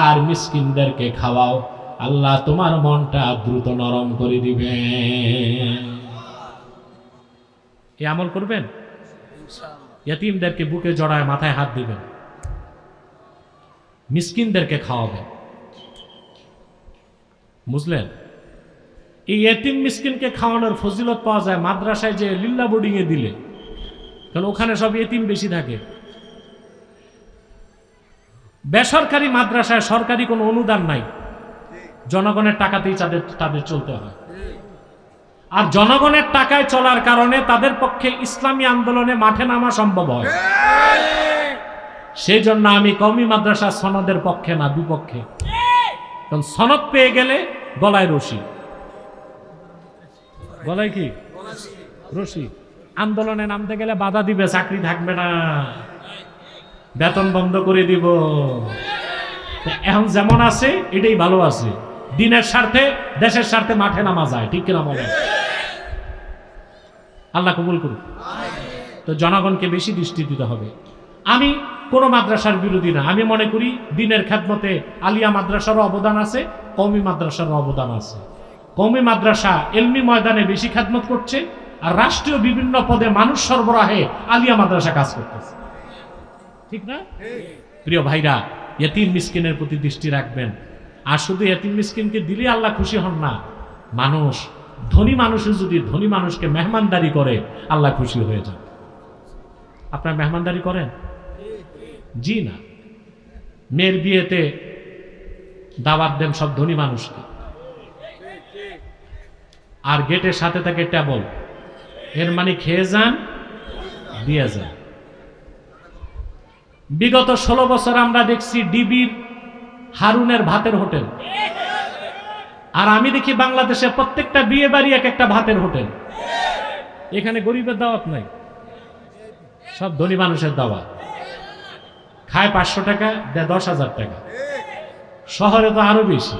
আর মিসকিনদেরকে খাওয়াও, আল্লাহ তোমার মনটা দ্রুত নরম করে দিবেন। এই আমল করবেন? ইতিমদেরকে বুকে জড়ায় মাথায় হাত দিবেন, মিসকিনদেরকে খাওয়াবেন। বুঝলেন? এই এতিম মিসকিনকে খাওয়ানোর ফজিলত পাওয়া যায় মাদ্রাসায় যে লিল্লা বোর্ডিং এ দিলে, কারণ ওখানে সব এতিম বেশি থাকে। বেসরকারি মাদ্রাসায় সরকারি কোনো অনুদান নাই, জনগণের টাকাতেই তাদের চলতে হয়। আর জনগণের টাকায় চলার কারণে তাদের পক্ষে ইসলামী আন্দোলনে মাঠে নামা সম্ভব হয়। সেই জন্য আমি কওমি মাদ্রাসা সনদের পক্ষে না, বিপক্ষে। কারণ সনদ পেয়ে গেলে গলায় রশি, গলায় কি রশি, আন্দোলনে নামতে গেলে বাধা দিবে, চাকরি থাকবে না, বেতন বন্ধ করে দিব। এখন যেমন আছে এটাই ভালো আছে, দিনের স্বার্থে দেশের স্বার্থে মাঠে নামা যায়, ঠিক কিনা বলেন? আল্লাহ কবুল করুন। তো জনগণকে বেশি দৃষ্টি দিতে হবে। আমি কোনো মাদ্রাসার বিরোধী না, আমি মনে করি দিনের খেদমতে আলিয়া মাদ্রাসারও অবদান আছে, কওমি মাদ্রাসারও অবদান আছে। কওমি মাদ্রাসা এলমি ময়দানে বেশি খেদমত করছে, আর রাষ্ট্রীয় বিভিন্ন পদে মানুষ সরবরাহে আলিয়া মাদ্রাসা কাজ করতেছে, ঠিক না? প্রিয় ভাইরা, ইতিম মিসকিনের প্রতি দৃষ্টি রাখবেন। আর শুধু ইতিম মিসকিনকে দিলে আল্লাহ খুশি হন না, মানুষ ধনী মানুষও যদি ধনী মানুষকে মেহমানদারি করে আল্লাহ খুশি হয়ে যান। আপনার মেহমানদারি করেন? জি না। মেয়ের বিয়েতে দাওয়াত দেন সব ধনী মানুষকে, আর গেটের সাথে থাকে টেবল, এর মানে খেয়ে যান, দিয়ে যান। বিগত 16 বছর আমরা দেখছি ডিবির হারুনের ভাতের হোটেল, আর আমি দেখি বাংলাদেশে প্রত্যেকটা বিয়ে বাড়ি এক একটা ভাতের হোটেল। এখানে গরিবের দাওয়াত নাই, সব ধনী মানুষের দাওয়াত। খায় 500 টাকা, দেয় 10,000 টাকা। শহরে তো আরো বেশি।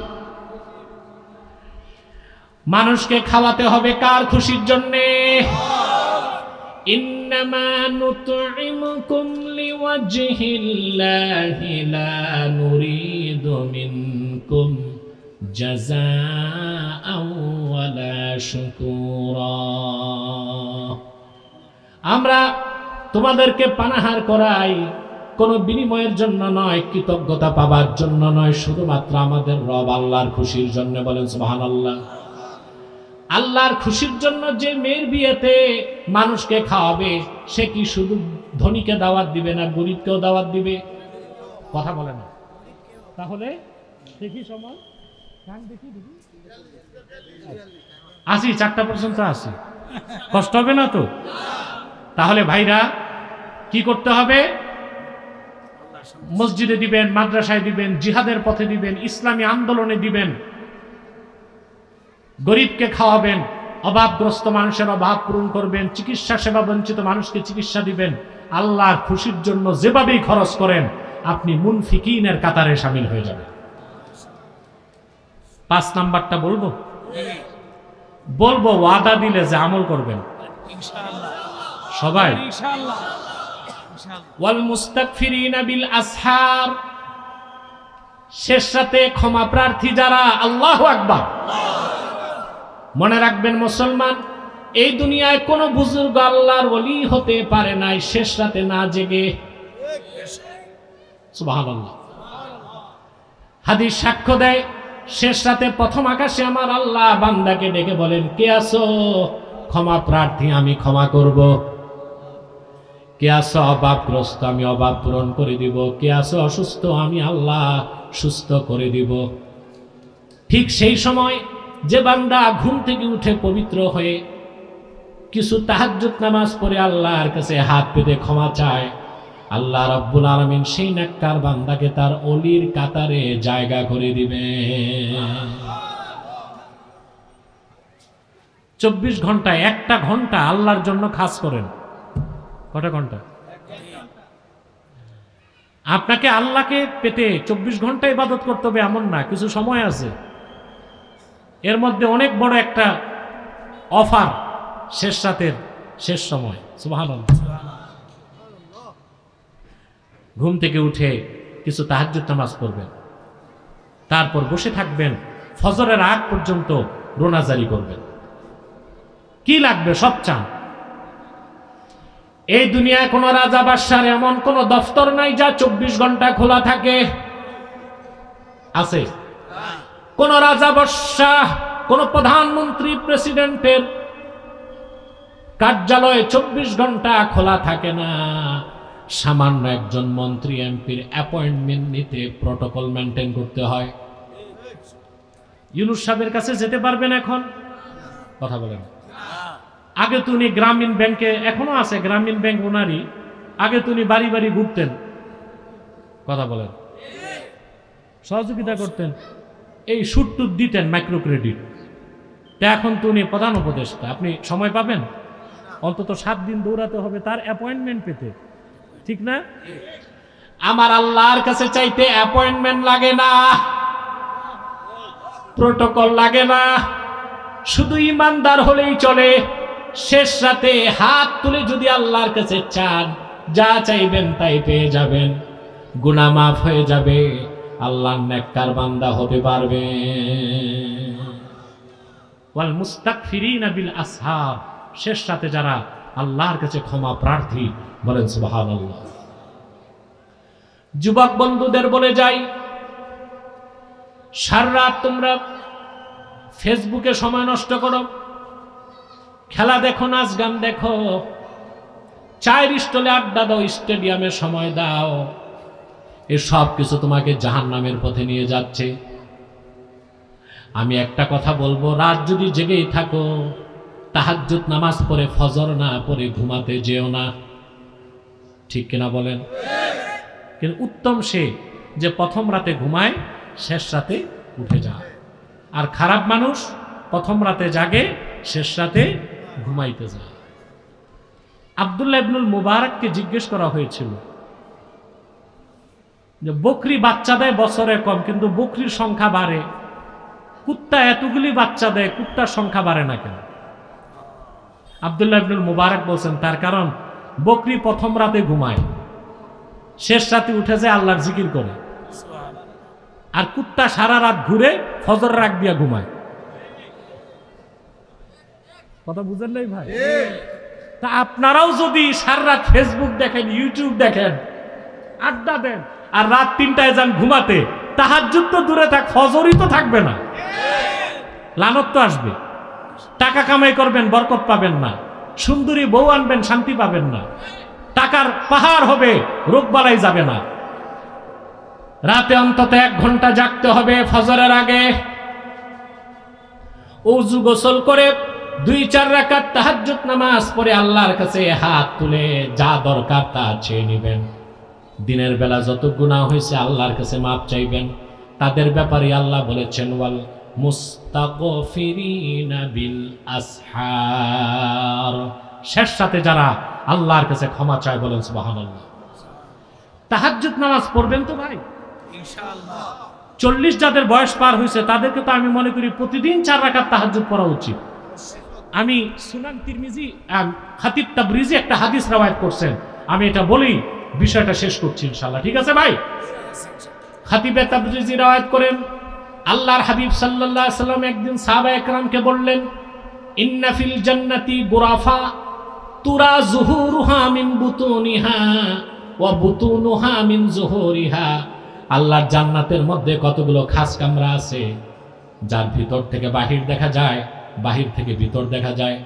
মানুষকে খাওয়াতে হবে কার খুশির জন্যে? ইন্নামা নুতইমুকুম লিওয়াজহিল্লাহি লা নুরিদু মিনকুম জাযাআও ওয়ালা শুকুরা। আমরা তোমাদেরকে পানাহার করাই কোনো বিনিময়ের জন্য নয়, কৃতজ্ঞতা পাবার জন্য নয়, শুধুমাত্র আমাদের রব আল্লাহর খুশির জন্য। বলেন সুবহানাল্লাহ। আল্লাহর খুশির জন্য যে মেয়ের বিয়েতে মানুষকে খাওয়াবে, সে কি শুধু ধনীকে দাওয়াত দিবে না, গরিবকেও দাওয়াত দিবে? কথা বলে না। তাহলে দেখি সময় আসি, 4টা পর্যন্ত আসি, কষ্ট হবে না তো? তাহলে ভাইরা কি করতে হবে? মসজিদে দিবেন, মাদ্রাসায় দিবেন, জিহাদের পথে দিবেন, ইসলামী আন্দোলনে দিবেন, গরিবকে খাওয়াবেন, অভাবগ্রস্ত মানুষের অভাব পূরণ করবেন, চিকিৎসা সেবা বঞ্চিত মানুষকে চিকিৎসা দিবেন। আল্লাহর খুশির জন্য যেভাবেই খরচ করেন আপনি মুনফিকিনের কাতারে শামিল হয়ে যাবেন। 5 নাম্বারটা বলবো, ওয়াদা দিলে যে আমল করবেন সবাই। ওয়াল মুস্তাগফিরিনা বিল আসহার, শেষ রাতে ক্ষমা প্রার্থী যারা, আল্লাহু আকবার। মনে রাখবেন মুসলমান, এই দুনিয়ায় কোনো বুজুর্গ আল্লাহর ওলি হতে পারে নাই শেষ রাতে না জেগে। সুবহানাল্লাহ। হাদিস সাক্ষ্য দেয়, শেষ রাতে প্রথম আকাশে আমার আল্লাহ বান্দাকে ডেকে বলেন, কে আছো? ক্ষমা প্রার্থী, আমি ক্ষমা করব। কে আছো অভাবগ্রস্ত? আমি অভাব পূরণ করে দিব। কে আছো অসুস্থ? আমি আল্লাহ সুস্থ করে দিব। ঠিক সেই সময় যে বান্দা ঘুম থেকে উঠে পবিত্র হয়ে কিছু তাহাজ্জুদ নামাজ পড়ে আল্লাহর কাছে হাত পেতে ক্ষমা চায়, আল্লাহ রাব্বুল আলামিন সেই নেককার বান্দাকে তার ওলির কাতারে জায়গা করে দিবে। 24 ঘন্টায় 1টা ঘন্টা আল্লাহর জন্য খাস করেন। কটা ঘন্টা? আপনাকে আল্লাহকে পেতে 24 ঘন্টা ইবাদত করতে হবে এমন না, কিছু সময় আছে। এর মধ্যে অনেক বড় একটা অফার শেষ রাতের, শেষ সময়, সুবহানাল্লাহ। ঘুম থেকে উঠে কিছু তাহাজ্জুদ নামাজ পড়বেন, তারপর বসে থাকবেন ফজরের আগ পর্যন্ত রোনাজারি করবেন। কি লাগবে সব চান। এই দুনিয়ায় কোন রাজা বাদশার এমন কোন দফতর নাই যা 24 ঘন্টা খোলা থাকে, আছে? কোন রাজা বাদশাহ, কোন প্রধানমন্ত্রী, প্রেসিডেন্টের কার্যালয়ে 24 ঘন্টা খোলা থাকে না। সামান্য একজন মন্ত্রী এমপির অ্যাপয়েন্টমেন্ট নিতে প্রটোকল মেনটেন করতে হয়। ইউনূস সাহেবের কাছে যেতে পারবেন এখন? কথা বলেন। আগে তো উনি গ্রামীণ ব্যাংকে, এখনো আছে গ্রামীণ ব্যাংক ওনারই, আগে তো উনি বাড়ি বাড়ি ঘুরতেন, কথা বলেন, সহযোগিতা করতেন, এই সুদ টুদ দিতেন, মাইক্রো ক্রেডিট। তা এখন তো উনি প্রধান উপদেষ্টা, আপনি সময় পাবেন? অন্তত 7 দিন দৌড়াতে হবে তার অ্যাপয়েন্টমেন্ট পেতে, ঠিক না? আমার আল্লাহর কাছে চাইতে অ্যাপয়েন্টমেন্ট লাগে না, প্রটোকল লাগে না, শুধু ইমানদার হলেই চলে। শেষ রাতে হাত তুলে যদি আল্লাহর কাছে চান, যা চাইবেন তাই পেয়ে যাবেন, গুনাহ মাফ হয়ে যাবে, আল্লাহর নেককার বান্দা হতে পারবে। ওয়াল মুস্তাগফিরিনা বিল আসহার, শেষ রাতে যারা আল্লাহর কাছে ক্ষমা প্রার্থী, বলেন সুবহানাল্লাহ। যুবক বন্ধুদের বলে যাই, সারা রাত তোমরা ফেসবুকে সময় নষ্ট করো, খেলা দেখো, নাচ গান দেখো, চায়ের স্টলে আড্ডা দাও, স্টেডিয়ামে সময় দাও, এ সব কিছু তোমাকে জাহান্নামের পথে নিয়ে যাচ্ছে। আমি একটা কথা বলবো, রাত যদি জেগেই থাকো, তাহাজ্জুদ নামাজ পড়ে ফজর না পড়ে ঘুমাতে যেও না, ঠিক কিনা বলেন? কিন্তু উত্তম সে যে প্রথম রাতে ঘুমায়, শেষ রাতে উঠে যায়। আর খারাপ মানুষ প্রথম রাতে জাগে, শেষ রাতে ঘুমাইতে যায়। আব্দুল্লাহ ইবনুল মুবারককে জিজ্ঞেস করা হয়েছিল যে বকরি বাচ্চা দেয় বছরে কম, কিন্তু বকরির সংখ্যা বাড়ে, কুত্তা এতগুলি বাচ্চা দেয়, কুত্তার সংখ্যা বাড়ে না কেন? আব্দুল্লাহ ইবনুল মুবারক বলছেন, তার কারণ বকরি প্রথম রাতে ঘুমায়, শেষ রাতে উঠে যায় আল্লাহর জিকির করে, আর কুত্তা সারা রাত ঘুরে ফজর রাগ দিয়া ঘুমায়। কথা বুঝেন নাই ভাই? তা আপনারাও যদি সারা রাত ফেসবুক দেখেন, ইউটিউব দেখেন, আড্ডা দেন, আর রাত 3টায় যান ঘুমাতে, তাহাজ্জুদ তো দূরে থাক, ফজরই তো থাকবে না, লানত তো আসবে। টাকা কামাই করবেন, বরকত পাবেন না, সুন্দরী বউ আনবেন, শান্তি পাবেন না, টাকার পাহাড় হবে, রোগবালাই যাবে না। রাতে অন্তত 1 ঘন্টা জাগতে হবে ফজরের আগে, ওযু গোসল করে 2-4 রাকাত তাহাজ্জুদ নামাজ পড়ে আল্লাহর কাছে হাত তুলে যা দরকার তা চেয়ে নেবেন। দিনের বেলা যত গুনাহ হয়েছে আল্লাহর কাছে মাপ চাইবেন। তাদের ব্যাপারে আল্লাহ বলেছেন, ওয়াল মুস্তাগফিরিনা বিল আসহার, শেষ রাতে যারা আল্লাহর কাছে ক্ষমা চায়, বলেন সুবহানাল্লাহ। তাহাজ্জুদ নামাজ পড়বেন তো ভাই ইনশাআল্লাহ। 40 যাদের বয়স পার হয়েছে তাদেরকে তো আমি মনে করি প্রতিদিন 4 রাকাত তাহাজ্জুদ পড়া উচিত। আমি সুনান তিরমিজি, খাতিব তাবরিজি একটা হাদিস রওয়ায়াত করছেন, আমি এটা বলি বিষয়টা শেষ করছি ইনশাআল্লাহ, ঠিক আছে ভাই? খাতিব তাবরিজি রওয়ায়াত করেন, আল্লাহর হাবিব সাল্লাল্লাহু আলাইহি সাল্লাম একদিন সাহাবায়ে কেরামকে বললেন, ইন্না ফিল জান্নাতি গুরাফা তুরা যুহুরুহা মিন বুতুনিহা ওয়া বুতুনুহা মিন যুহুরিহা। আল্লাহর জান্নাতের মধ্যে কতগুলো খাস কামরা আছে, যার ভিতর থেকে বাহির দেখা যায়, বাহির থেকে ভিতর দেখা যায়।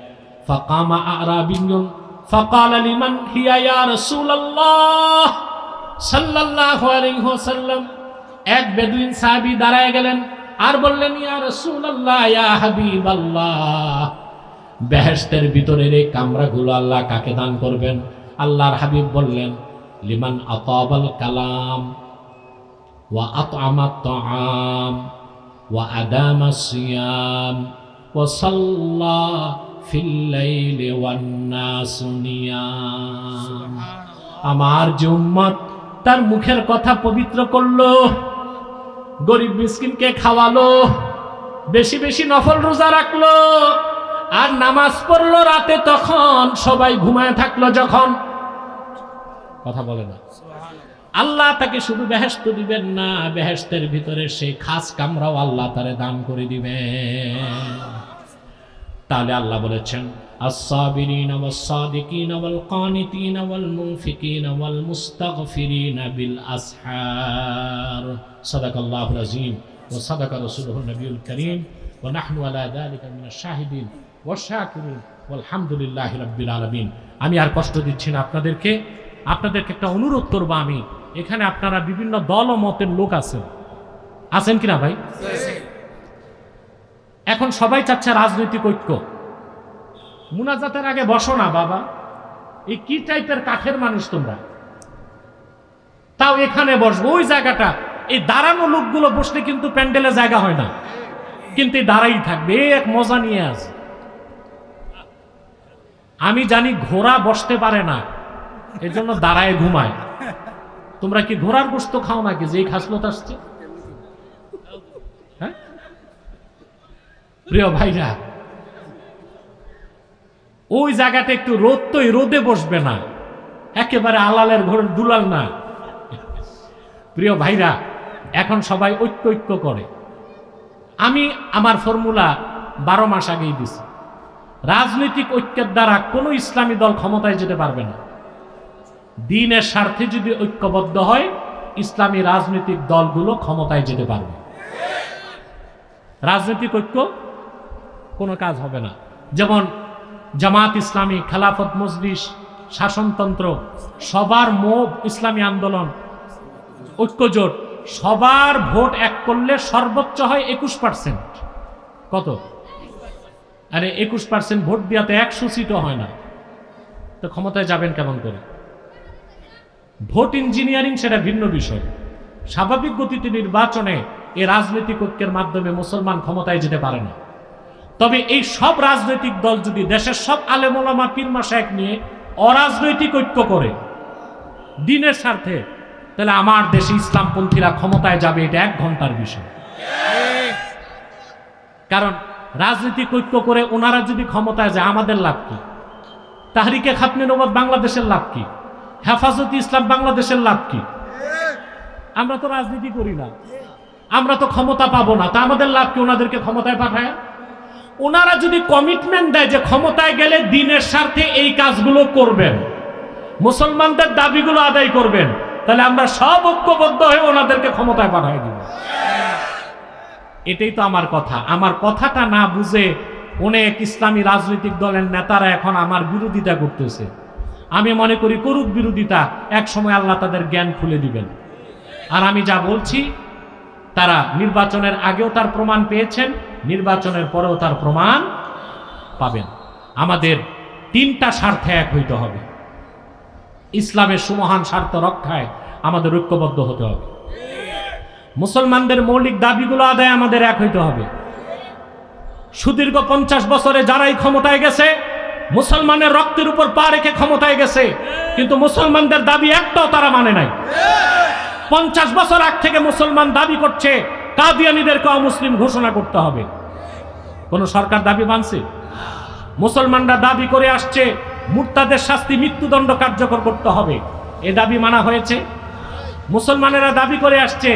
ফাকামা আরাবিয়্যুন ফাকালা লিমান হিয়া ইয়া রাসূলুল্লাহ সাল্লাল্লাহু আলাইহি ওয়াসাল্লাম। এক বেদুইন সাহাবী দাঁড়ায় গেলেন আর বললেন, ইয়া রাসূলুল্লাহ, ইয়া হাবিবাল্লাহ, বেহেশতের ভিতরের এই কামরাগুলো আল্লাহ কাকে দান করবেন? আল্লাহর হাবিব বললেন, লিমান আতাবাল কালাম ওয়া আত'আমাত তাআম ওয়া আদামাস সিয়াম ওয়া সাল্লা ফিল লাইলি ওয়ান নাসু নিয়াম। আমার যে উম্মত তার মুখের কথা পবিত্র করলো, গরিব মিসকিনকে খাওয়ালো, বেশি বেশি নফল রোজা রাখলো, আর নামাজ পড়লো রাতে, তখন সবাই ঘুমায় থাকলো যখন। কথা বলে না। আল্লাহ তাকে শুধু বেহেশত দিবেন না, বেহেশতের ভিতরে সেই খাস কামরাও আল্লাহ তারে দান করে দিবেন। তাহলে আল্লাহ বলেছেন আস-সাবিরিনা ওয়াস-সাদিকিনা ওয়াল-কানিতিনা ওয়াল-মুনফিকিনা ওয়াল-মুস্তাগফিরিনা বিল আসহার। সাদাকাল্লাহুল আযীম ওয়া সাদাকা রাসূলুহুন নবিয়ুল কারীম ওয়া নাহনু আলা যালিকা মিনাশ শাহিদিন ওয়াশ শাকিরিন ওয়ালহামদুলিল্লাহি রাব্বিল আলামিন। আমি আর কষ্ট দিচ্ছি না আপনাদেরকে একটা অনুরোধ করবো আমি। এখানে আপনারা বিভিন্ন দল ও মতের লোক আছেন কিনা ভাই? এখন সবাই চাচ্ছে রাজনৈতিক ঐক্য। মুনাজাতের আগে বসো না বাবা, এই কি টাইপের কাঠের মানুষ তোমরা? তাও এখানে বসবো, ওই জায়গাটা, এই দাঁড়ানো লোকগুলো বসলে কিন্তু প্যান্ডেলে জায়গা হয় না, কিন্তু দাঁড়াই থাকবে, এক মজা নিয়ে আছে। আমি জানি ঘোড়া বসতে পারে না, এর জন্য দাঁড়ায় ঘুমায়। তোমরা কি ঘোড়ার গোশত খাও নাকি যে খাসলত আসছে? হ্যাঁ প্রিয় ভাইরা, ওই জায়গাটা একটু রোদ, তো রোদে বসবে না, একেবারে আলালের ঘরের দুলাল না। প্রিয় ভাইরা, এখন সবাই ঐক্য ঐক্য করে। আমি আমার ফর্মুলা 12 মাস আগেই দিছি। রাজনৈতিক ঐক্যের দ্বারা কোনো ইসলামী দল ক্ষমতায় যেতে পারবে না। দ্বীনের স্বার্থে যদি ঐক্যবদ্ধ হয়, ইসলামী রাজনৈতিক দলগুলো ক্ষমতায় যেতে পারবে। রাজনৈতিক ঐক্য কোনো কাজ হবে না। যেমন জামাত ইসলামী, খেলাফত মজলিস, শাসনতন্ত্র, সবার মোব ইসলামী আন্দোলন, ঐক্যজোট, সবার ভোট এক করলে সর্বোচ্চ হয় 21%। কত? আরে 21% ভোট দিয়া তো 100 সিটও হয় না, তো ক্ষমতায় যাবেন কেমন করে? ভোট ইঞ্জিনিয়ারিং সেটা ভিন্ন বিষয়। স্বাভাবিক গতিতে নির্বাচনে এই রাজনৈতিক ঐক্যের মাধ্যমে মুসলমান ক্ষমতায় যেতে পারে না। তবে এই সব রাজনৈতিক দল যদি দেশের সব আলেম ওলামা পীর মাশায়েখ নিয়ে অরাজনৈতিক ঐক্য করে দ্বীনের স্বার্থে, তাহলে আমার দেশে ইসলামপন্থীরা ক্ষমতায় যাবে, এটা 1 ঘন্টার বিষয়। কারণ রাজনৈতিক ঐক্য করে ওনারা যদি ক্ষমতায় যায়, আমাদের লাভ কি? তাহরিকে খাতনে নবুয়ত বাংলাদেশের লাভ কি? হেফাজতে ইসলাম বাংলাদেশের লাভ কি? আমরা তো রাজনীতি করি না, আমরা তো ক্ষমতা পাবো না, তা আমাদের লাভ কি ওনাদেরকে ক্ষমতায় পাঠায়? ওনারা যদি কমিটমেন্ট দেয় যে ক্ষমতায় গেলে দ্বীনের স্বার্থে এই কাজগুলো করবেন, মুসলমানদের দাবিগুলো আদায় করবেন, তাহলে আমরা সব ঐক্যবদ্ধ হয়ে ওনাদেরকে ক্ষমতায় পাঠিয়ে দিব। এটাই তো আমার কথা। আমার কথাটা না বুঝে অনেক ইসলামী রাজনৈতিক দলের নেতারা এখন আমার বিরোধিতা করতেছে। আমি মনে করি করুক বিরোধিতা, এক সময় আল্লাহ তাদের জ্ঞান খুলে দিবেন। আর আমি যা বলছি, তারা নির্বাচনের আগেও তার প্রমাণ পেয়েছেন, নির্বাচনের পরেও তার প্রমাণ পাবেন। আমাদের 3টা স্বার্থে এক হইতে হবে। ইসলামের সুমহান স্বার্থ রক্ষায় আমাদের ঐক্যবদ্ধ হতে হবে। মুসলমানদের মৌলিক দাবিগুলো আদায় আমাদের এক হইতে হবে। সুদীর্ঘ 50 বছরে যারাই ক্ষমতায় গেছে, মুসলমানের রক্তের উপর পা রেখে ক্ষমতায় গেছে, কিন্তু মুসলমানদের দাবি একটাও তারা মানে নাই। 50 বছর আগ থেকে মুসলমান দাবি করছে কাদিয়ানীদেরকে অমুসলিম ঘোষণা করতে হবে। কোন সরকার দাবি মানছে? মুসলমানরা দাবি করে আসছে মুরতাদের শাস্তি, মৃত্যুদণ্ড কার্যকর করতে হবে। এ দাবি মানা হয়েছে? মুসলমানেরা দাবি করে আসছে,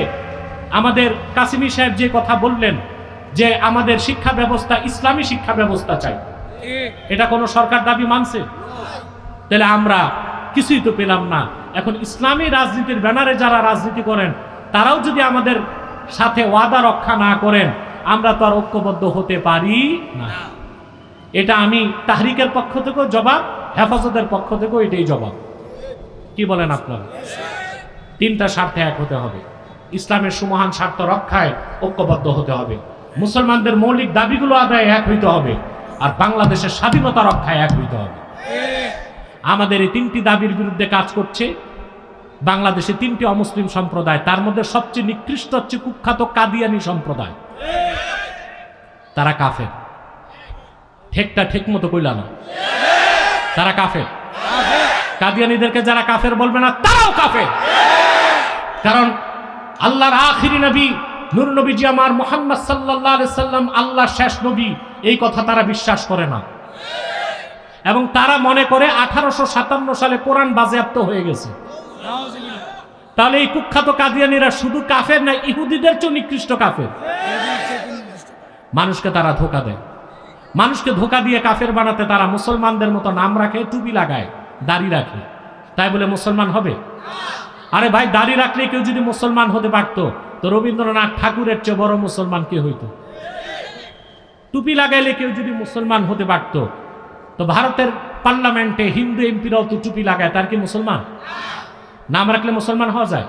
আমাদের কাসিমি সাহেব যে কথা বললেন যে আমাদের শিক্ষা ব্যবস্থা ইসলামী শিক্ষা ব্যবস্থা চাই, এটা কোন সরকার দাবি মানছে? তাহলে আমরা কিছুই তো পেলাম না। এখন ইসলামী রাজনীতির ব্যানারে যারা রাজনীতি করেন, তারাও যদি আমাদের সাথে ওয়াদা রক্ষা না করেন, আমরা তো আর ঐক্যবদ্ধ হতে পারি না। এটা আমি তাহরিকের পক্ষ থেকেও জবাব, হেফাজতের পক্ষ থেকেও এটাই জবাব। কি বলেন আপনারা? 3টা স্বার্থে এক হতে হবে। ইসলামের সুমহান স্বার্থ রক্ষায় ঐক্যবদ্ধ হতে হবে, মুসলমানদের মৌলিক দাবিগুলো আদায় এক হইতে হবে, আর বাংলাদেশের স্বাধীনতা রক্ষায় এক হইতে হবে। আমাদের এই 3টি দাবির বিরুদ্ধে কাজ করছে বাংলাদেশে 3টি অমুসলিম সম্প্রদায়। তার মধ্যে সবচেয়ে নিকৃষ্ট হচ্ছে কুখ্যাত কাদিয়ানী সম্প্রদায়। তারা কাফের। ঠিকটা ঠিক মতো কইলা না, তারা কাফের। কাদিয়ানীদেরকে যারা কাফের বলবে না, তারাও কাফের। কারণ আল্লাহর আখিরি নবী নূর নবীজি আমার মুহাম্মদ সাল্লাল্লাহু আলাইহি সাল্লাম আল্লাহর শেষ নবী, এই কথা তারা বিশ্বাস করে না, এবং তারা মনে করে 1857 সালে কোরআন বাজেয়াপ্ত হয়ে গেছে। তাহলে এই কুখ্যাত কাদিয়ানীরা শুধু কাফের না, ইহুদিদের চেয়ে নিকৃষ্ট কাফের। মানুষকে তারা ধোঁকা দেয়, মানুষকে ধোঁকা দিয়ে কাফের বানাতে তারা মুসলমানদের মতো নাম রাখে, টুপি লাগায়, দাড়ি রাখে, তাই বলে মুসলমান হবে? আরে ভাই, দাড়ি রাখলে কেউ যদি মুসলমান হতে পারত তো রবীন্দ্রনাথ ঠাকুরের চেয়ে বড় মুসলমান কে হইতো? টুপি লাগাইলে কেউ যদি মুসলমান হতে পারত তো ভারতের পার্লামেন্টে হিন্দু এমপিরাও তো টুপি লাগায়, তার কি মুসলমান? নাম রাখলে মুসলমান হওয়া যায়?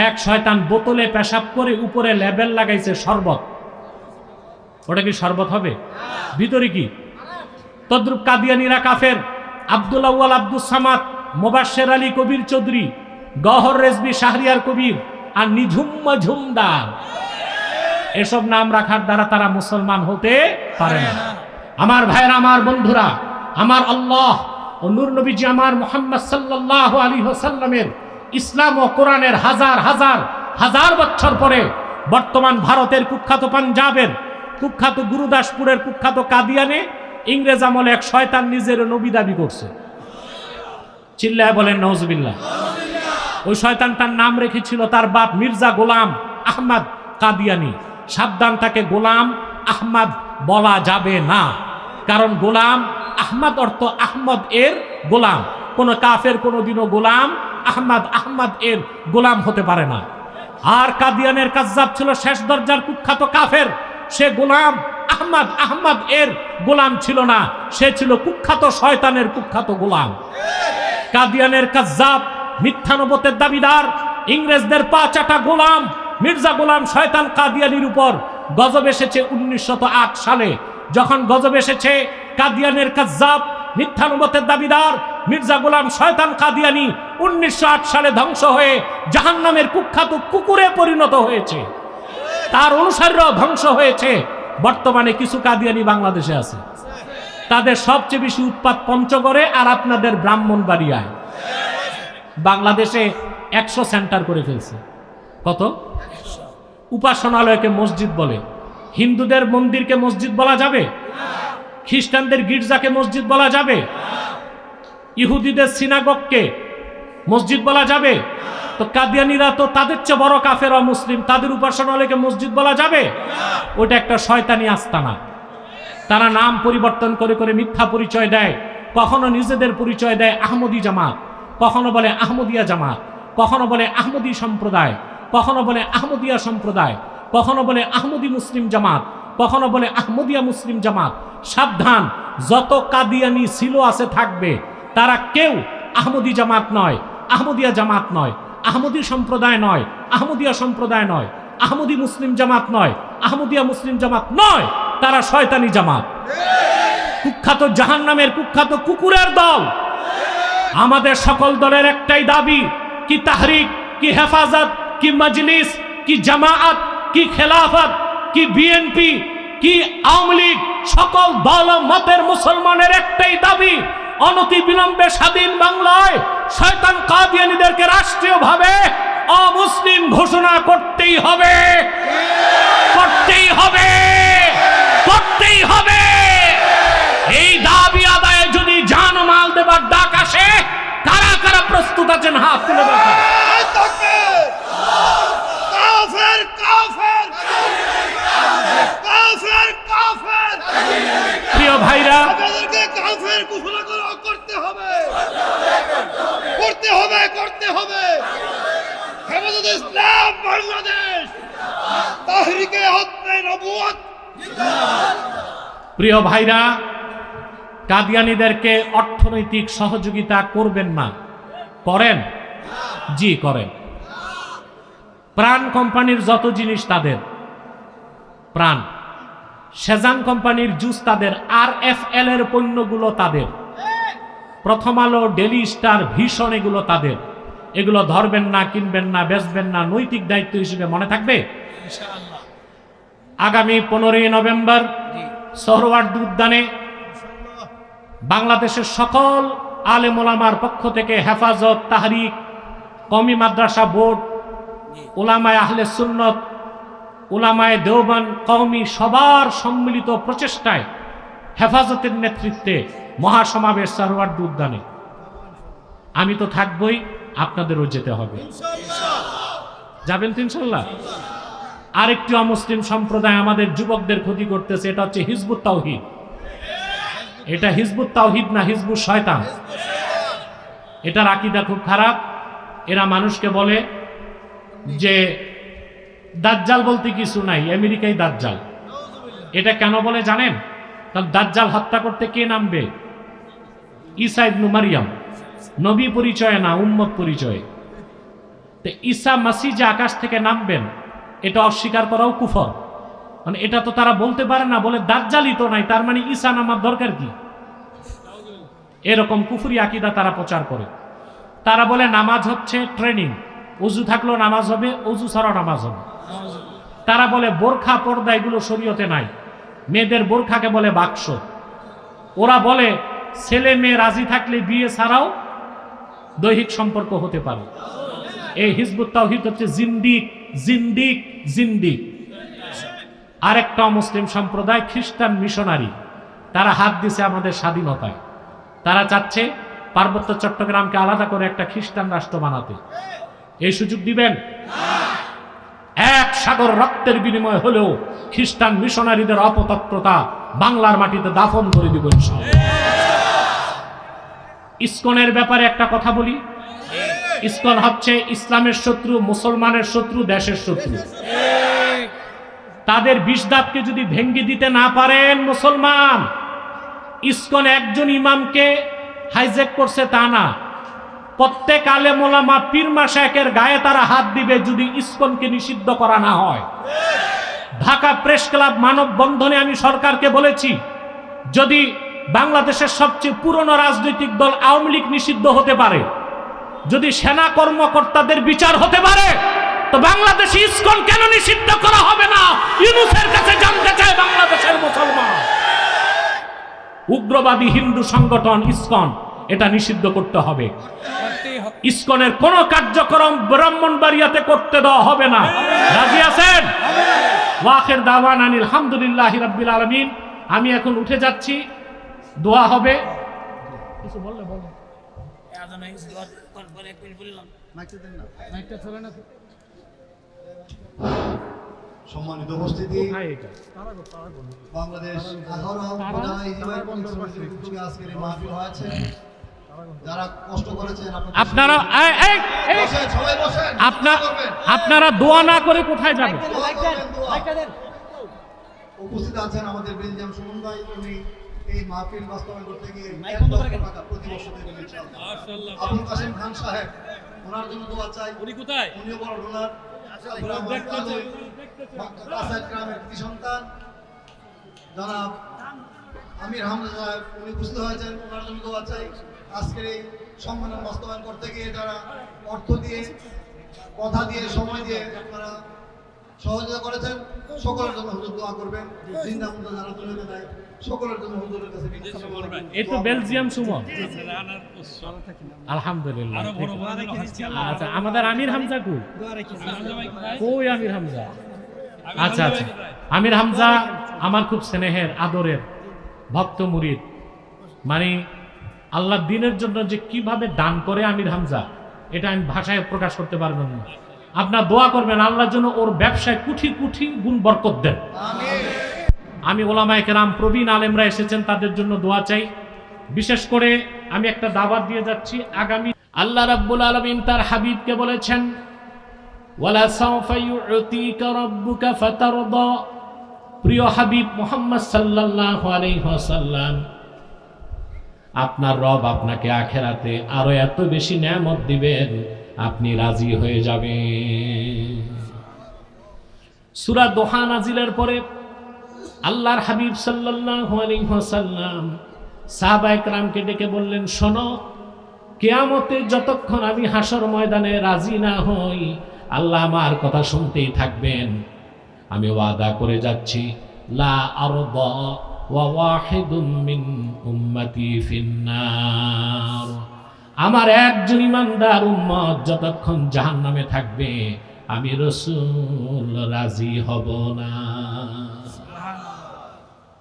এক শয়তান বোতলে পেশাব করে উপরে লেবেল লাগাইছে শরবত, ওটা কি শরবত হবে? ভিতরে কি? তদ্রুপ কাদিয়ানীরা কাফের। আব্দুল আউয়াল আব্দুস সামাদ, মোবাশ্বের আলী কবির চৌধুরী, গহর রেজবি শাহরিয়ার কবির আর নিঝুম ঝুমদার, এসব নাম রাখার দ্বারা তারা মুসলমান হতে পারে না। আমার ভাইয়েরা, আমার বন্ধুরা, আমার আল্লাহ ও নূর নবীজি আমার মুহাম্মদ সাল্লাল্লাহু আলাইহি ওয়াসাল্লামের ইসলাম ও কোরআনের হাজার হাজার হাজার বছর পরে বর্তমান ভারতের কুখ্যাত পাঞ্জাবের কুখ্যাত গুরুদাসপুরের কুখ্যাত কাদিয়ানে ইংরেজ আমলে এক শয়তান নিজের নবী দাবি করছে। চিল্লায় বলেন নাউজুবিল্লাহ। ওই শয়তানটার নাম রেখেছিল তার বাপ মির্জা গোলাম আহমদ কাদিয়ানি। সাবধান, তাকে গোলাম আহমদ বলা যাবে না, কারণ গোলাম আহমদ অর্থ আহমদ এর গোলাম। কোন কাফের কোনদিনও গোলাম আহমদ এর গোলাম হতে পারে না। আর কাদিয়ানের কাজ্জাব ছিল শেষ দরজার কুখ্যাত কাফের, সে গোলাম আহমদ এর গোলাম ছিল না, সে ছিল কুখ্যাত শয়তানের কুখ্যাত গোলাম। কাদিয়ানের কাজ্জাব, মিথ্যানবতের দাবিদার, ইংরেজদের পা চাটা গোলাম মির্জা গোলাম শয়তান কাদিয়ানির উপর গজব এসেছে 1908 সালে। যখন গজব এসেছে, কাদিয়ানের কাজ্জাব, মিথ্যানবতের দাবিদার মির্জা গোলাম শয়তান কাদিয়ানি 1908 সালে ধ্বংস হয়ে জাহান্নামের কুখ্যাত কুকুরে পরিণত হয়েছে, তার অনুসারীরাও ধ্বংস হয়েছে। বর্তমানে কিছু কাদিয়ানি বাংলাদেশে আছে, তাদের সবচেয়ে বেশি উৎপাত পঞ্চগড়ে আর আপনাদের ব্রাহ্মণবাড়িয়ায়। বাংলাদেশে 100 সেন্টার করে ফেলছে। কত? উপাসনালয়কে মসজিদ বলে। হিন্দুদের মন্দিরকে মসজিদ বলা যাবে? খ্রিস্টানদের গির্জাকে মসজিদ বলা যাবে? ইহুদিদের সিনাগগকে মসজিদ বলা যাবে? তো কাদিয়ানীরা তো তাদের চেয়ে বড় কাফের অমুসলিম, তাদের উপাসনালয়কে মসজিদ বলা যাবে? ওটা একটা শয়তানি আস্তানা। তারা নাম পরিবর্তন করে করে মিথ্যা পরিচয় দেয়। কখনো নিজেদের পরিচয় দেয় আহমদী জামাত, কখনো বলে আহমদিয়া জামাত, কখনো বলে আহমদী সম্প্রদায়, কখনো বলে আহমদিয়া সম্প্রদায়, কখনো বলে আহমদী মুসলিম জামাত, কখনো বলে আহমদিয়া মুসলিম জামাত। সাবধান, যত কাদিয়ানি ছিল আছে থাকবে, তারা কেউ আহমদী জামাত নয়, আহমদিয়া জামাত নয়, আহমদী সম্প্রদায় নয়, আহমদিয়া সম্প্রদায় নয়, আহমদী মুসলিম জামাত নয়, আহমদিয়া মুসলিম জামাত নয়, তারা শয়তানি জামাত, কুখ্যাত জাহান্নামের কুখ্যাত কুকুরের দল। আমাদের সকল দলের একটাই দাবি, কি তাহরিক, কি হেফাজত, কি মজলিস, কি জামায়াত, কি খেলাফত, কি বিএনপি, কি আওয়ামী লীগ, সকল দল মতের মুসলমানের একটাই দাবি, অনতি বিলম্বে স্বাধীন বাংলায় শয়তান কাদিয়ানীদেরকে রাষ্ট্রীয়ভাবে অমুসলিম ঘোষণা করতেই হবে, করতেই হবে, করতেই হবে। এই দাবি আদায়ে যদি জান মাল দেবার ডাক আসে, কারা কারা প্রস্তুত আছেন? হাত তুলে দেখান। কাফের কাফের কাফের কাফের। প্রিয় ভাইরা, আমাদেরকে কাফের ঘোষণা করতে হবে, করতে হবে, করতে হবে। হেফাজতে ইসলাম বাংলাদেশ, তাহরিকে হককে নবুয়ত। প্রিয় ভাইরা, কাদিয়ানীদেরকে অর্থনৈতিক সহযোগিতা করবেন না? করেন? জি করেন। প্রাণ কোম্পানির যত জিনিস তাদের, প্রাণ, সেজান কোম্পানির জুস তাদের, RFL এর পণ্যগুলো তাদের, প্রথম আলো, ডেলি স্টার, ভিশন এগুলো তাদের। এগুলো ধরবেন না, কিনবেন না, বেচবেন না, নৈতিক দায়িত্ব হিসেবে মনে থাকবে। আগামী 15ই নভেম্বর সোহরাওয়ার্দী উদ্যানে বাংলাদেশের সকল আলেম ওলামার পক্ষ থেকে হেফাজত, তাহরিক, কওমি মাদ্রাসা বোর্ড, উলামায়ে আহলে সুন্নত, উলামায়ে দেওবন্দ, কওমি, সবার সম্মিলিত প্রচেষ্টায় হেফাজতের নেতৃত্বে মহাসমাবেশ সারোয়ার্দী উদ্যানে। আমি তো থাকবই, আপনাদেরও যেতে হবে। যাবেন তো ইনশাল্লাহ? আরেকটি অমুসলিম সম্প্রদায় আমাদের যুবকদের ক্ষতি করতেছে, এটা হচ্ছে হিজবুত তাওহীদ। এটা হিজবুত তাওহীদ না, হিজবুত শয়তান। এটার আকীদা খুব খারাপ। এরা মানুষকে বলে যে দাজ্জাল বলতে কিছু নাই, আমেরিকায় দাজ্জাল। এটা কেন বলে জানেন? কারণ দাজ্জাল হত্যা করতে কে নামবে? ঈসা ইবনে মারিয়াম। নবী পরিচয় না, উম্মত পরিচয়। তো ঈসা মাসিহ যে আকাশ থেকে নামবেন, এটা অস্বীকার করাও কুফর। মানে এটা তো তারা বলতে পারে না, বলে দাজ্জালই তো নাই, তার মানে ঈসা নামার দরকার কি? এরকম কুফরি আকীদা তারা প্রচার করে। তারা বলে নামাজ হচ্ছে ট্রেনিং, ওযু থাকলেও নামাজ হবে, ওযু ছাড়াও নামাজ হবে। তারা বলে বোরখা পর্দা এগুলো শরীয়তে নাই, মেয়েদের বোরখাকে বলে বাক্স। ওরা বলে ছেলে মেয়ে রাজি থাকলে বিয়ে ছাড়াও দৈহিক সম্পর্ক হতে পারে। এই হিজবুত তাওহীদ হচ্ছে জিন্দিক জিন্দিক জিন্দিক। আরেকটা মুসলিম সম্প্রদায় খ্রিস্টান মিশনারি, তারা হাত দিছে আমাদের স্বাধীনতায়। তারা চাচ্ছে পার্বত্য চট্টগ্রামকে আলাদা করে একটা খ্রিস্টান রাষ্ট্র বানাতে। এই সুযোগ দিবেন? এক সাগর রক্তের বিনিময় হলেও খ্রিস্টান মিশনারিদের অপতৎপরতা বাংলার মাটিতে দাফন করে দিব ইনশাআল্লাহ। ইসকনের ব্যাপারে একটা কথা বলি। ইসকন হচ্ছে ইসলামের শত্রু, মুসলমানের শত্রু, দেশের শত্রু। তাদের বিষদাঁতকে যদি ভেঙে দিতে না পারেন মুসলমান, ইসকন একজন ইমামকে হাইজ্যাক করছে তা না, প্রত্যেক আলেম ওলামা পীর মাশায়েখের গায়ে তারা হাত দিবে যদি ইসকনকে নিষিদ্ধ করা না হয়। ঢাকা প্রেস ক্লাব মানববন্ধনে আমি সরকারকে বলেছি, যদি বাংলাদেশের সবচেয়ে পুরনো রাজনৈতিক দল আওয়ামী লীগ নিষিদ্ধ হতে পারে, যদি সেনা কর্মকর্তাদের বিচার হতে পারে, তো বাংলাদেশে ইসকন কেন নিষিদ্ধ করা হবে না? ইউনূসের কাছে জানতে চায় বাংলাদেশের মুসলমান। উগ্রবাদী হিন্দু সংগঠন ইসকন, এটা নিষিদ্ধ করতে হবে। ইসকনের কোন কার্যক্রম ব্রাহ্মণবাড়িয়াতে করতে দেওয়া হবে না। রাজি আছেন? ওয়াখির দাওয়ানা আলহামদুলিল্লাহি রাব্বিল আলামিন। আমি এখন উঠে যাচ্ছি, দোয়া হবে। কিছু বললে বলো। সম্মানিত উপস্থিতি, বাংলাদেশ আজকের এই মাহফিল হয়েছে, যারা কষ্ট করেছেন আপনারা সবাই বসেন। আপনারা দোয়া না করে কোথায় যাবেন? উপস্থিত আছেন আমাদের বেলজিয়াম সুমন ভাই, উনি এই মাহফিল বাস্তবায়ন করতে গিয়ে টাকা প্রতি বছর দেবেন ইনশাআল্লাহ। আবুল কাসেম খান সাহেব, ওনার জন্য দোয়া চাই। উনি কোথায়? উনিও বড় ডোনার। গ্রামের কৃতি সন্তান জনাব আমির হামজা সাহেব, উনি উপস্থিত হয়েছেন, ওনার জন্য দোয়া চাই। আজকের এই সম্মেলন বাস্তবায়ন করতে গিয়ে যারা অর্থ দিয়ে, কথা দিয়ে, সময় দিয়ে আপনারা সহযোগিতা করেছেন, সকলের জন্য হুজুর দোয়া করবেন। জিন্দা মুর্দা যারা চলে যায় সকলের জন্য হুজুরের কাছে এই তো বেলজিয়াম সুমন, আলহামদুলিল্লাহ। আচ্ছা, আমাদের আমির হামজা কই? আমির হামজা, আচ্ছা আচ্ছা। আমির হামজা আমার খুব স্নেহের, আদরের ভক্ত মুরিদ। মানে আল্লাহ দিনের জন্য যে কিভাবে দান করে আমির হামজা, এটা আমি ভাষায় প্রকাশ করতে পারবেন না। আপনার দোয়া করবেন আল্লাহর জন্য ওর ব্যবসায় কোটি কোটি গুণ বরকত দেন। আমি ওলামায়ে কেরাম, প্রবীণ আলেমরা এসেছেন, তাদের জন্য দোয়া চাই। বিশেষ করে আমি একটা দাওয়াত দিয়ে যাচ্ছি আগামী। আল্লাহ রাব্বুল আলামিন তার হাবিবকে বলেছেন, ওয়ালা সাওফা ইউতিকা রাব্বুকা ফাতারদা। প্রিয় হাবিব মুহাম্মদ সাল্লাল্লাহু আলাইহি ওয়াসাল্লাম, আপনার রব আপনাকে আখিরাতে আরো এত বেশি নেয়ামত দিবেন, আপনি রাজি হয়ে যাবেন। সূরা দোহা নাজিলের পরে আল্লাহর হাবিব সাল্লাল্লাহু আলাইহি ওয়াসাল্লাম সাহাবায়ে কেরামকে ডেকে বললেন, শোনো, কিয়ামতে যতক্ষণ আমি হাসর ময়দানে রাজি না হই, আল্লাহ আমার কথা শুনতেই থাকবেন। আমি ওয়াদা করে যাচ্ছি, লা আরদা ওয়া ওয়াহিদুম মিন উম্মতি ফিন্নার। আমার একজন ইমানদার উম্মত যতক্ষণ জাহান্নামে থাকবে, আমি রাসূল রাজি হব না।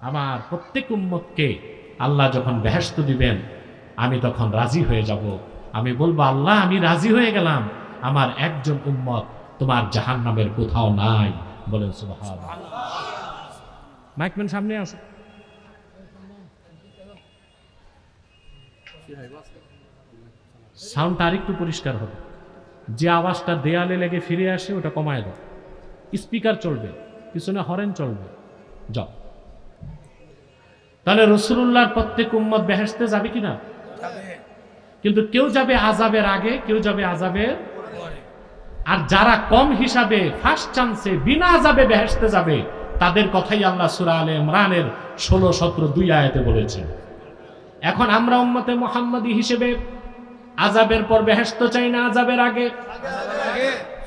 আমার প্রত্যেক উম্মতকে আল্লাহ যখন বেহেশত দিবেন আমি তখন রাজি হয়ে যাব। আমি বলবো, আল্লাহ আমি রাজি হয়ে গেলাম, আমার একজন উম্মত তোমার জাহান্নামের কোথাও নাই। বলেন সুবহানাল্লাহ। মাইকম্যান সামনে আসো। সাউন্ডটা আরেকটু পরিষ্কার হবে। যে আওয়াজটা দেয়ালে লেগে ফিরে আসে ওটা কমায় দাও। স্পিকার চলবে, পিছনে হরেন চলবে। যাও। তাহলে রাসূলুল্লাহর প্রত্যেক উম্মত বেহেশতে যাবে কিনা? কিন্তু কেউ যাবে আযাবের আগে, কেউ যাবে আযাবের পরে। আর যারা কম হিসাবে ফার্স্ট চান্সে বিনা আযাবে বেহেশতে যাবে তাদের কথাই আল্লাহ সূরা আলে ইমরানের 16, 17, 2 আয়াতে বলেছেন। এখন আমরা উম্মতে মুহাম্মাদি হিসেবে আযাবের পর বেহেশত চাই না আযাবের আগে?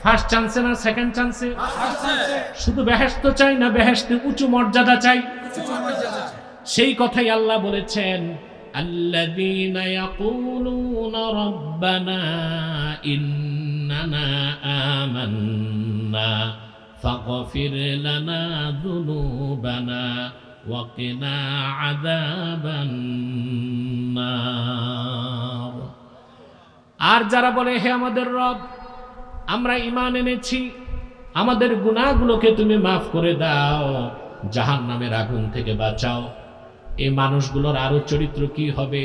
ফার্স্ট চান্সে না সেকেন্ড চান্সে? শুধু বেহেশত চাই না বেহেশতে উঁচু মর্যাদা চাই? সেই কথাই আল্লাহ বলেছেন, আল্লাযীনা ইয়াকুলুনা রাব্বানা ইন্নানা আমান্না ফাগফির লানা যুনুবানা ওয়া কিনা আযাবান নার। আর যারা বলে, হে আমাদের রব, আমরা ঈমান এনেছি, আমাদের গুনাহগুলোকে তুমি মাফ করে দাও, জাহান্নামের আগুন থেকে বাঁচাও। এই মানুষগুলোর আরো চরিত্র কি হবে?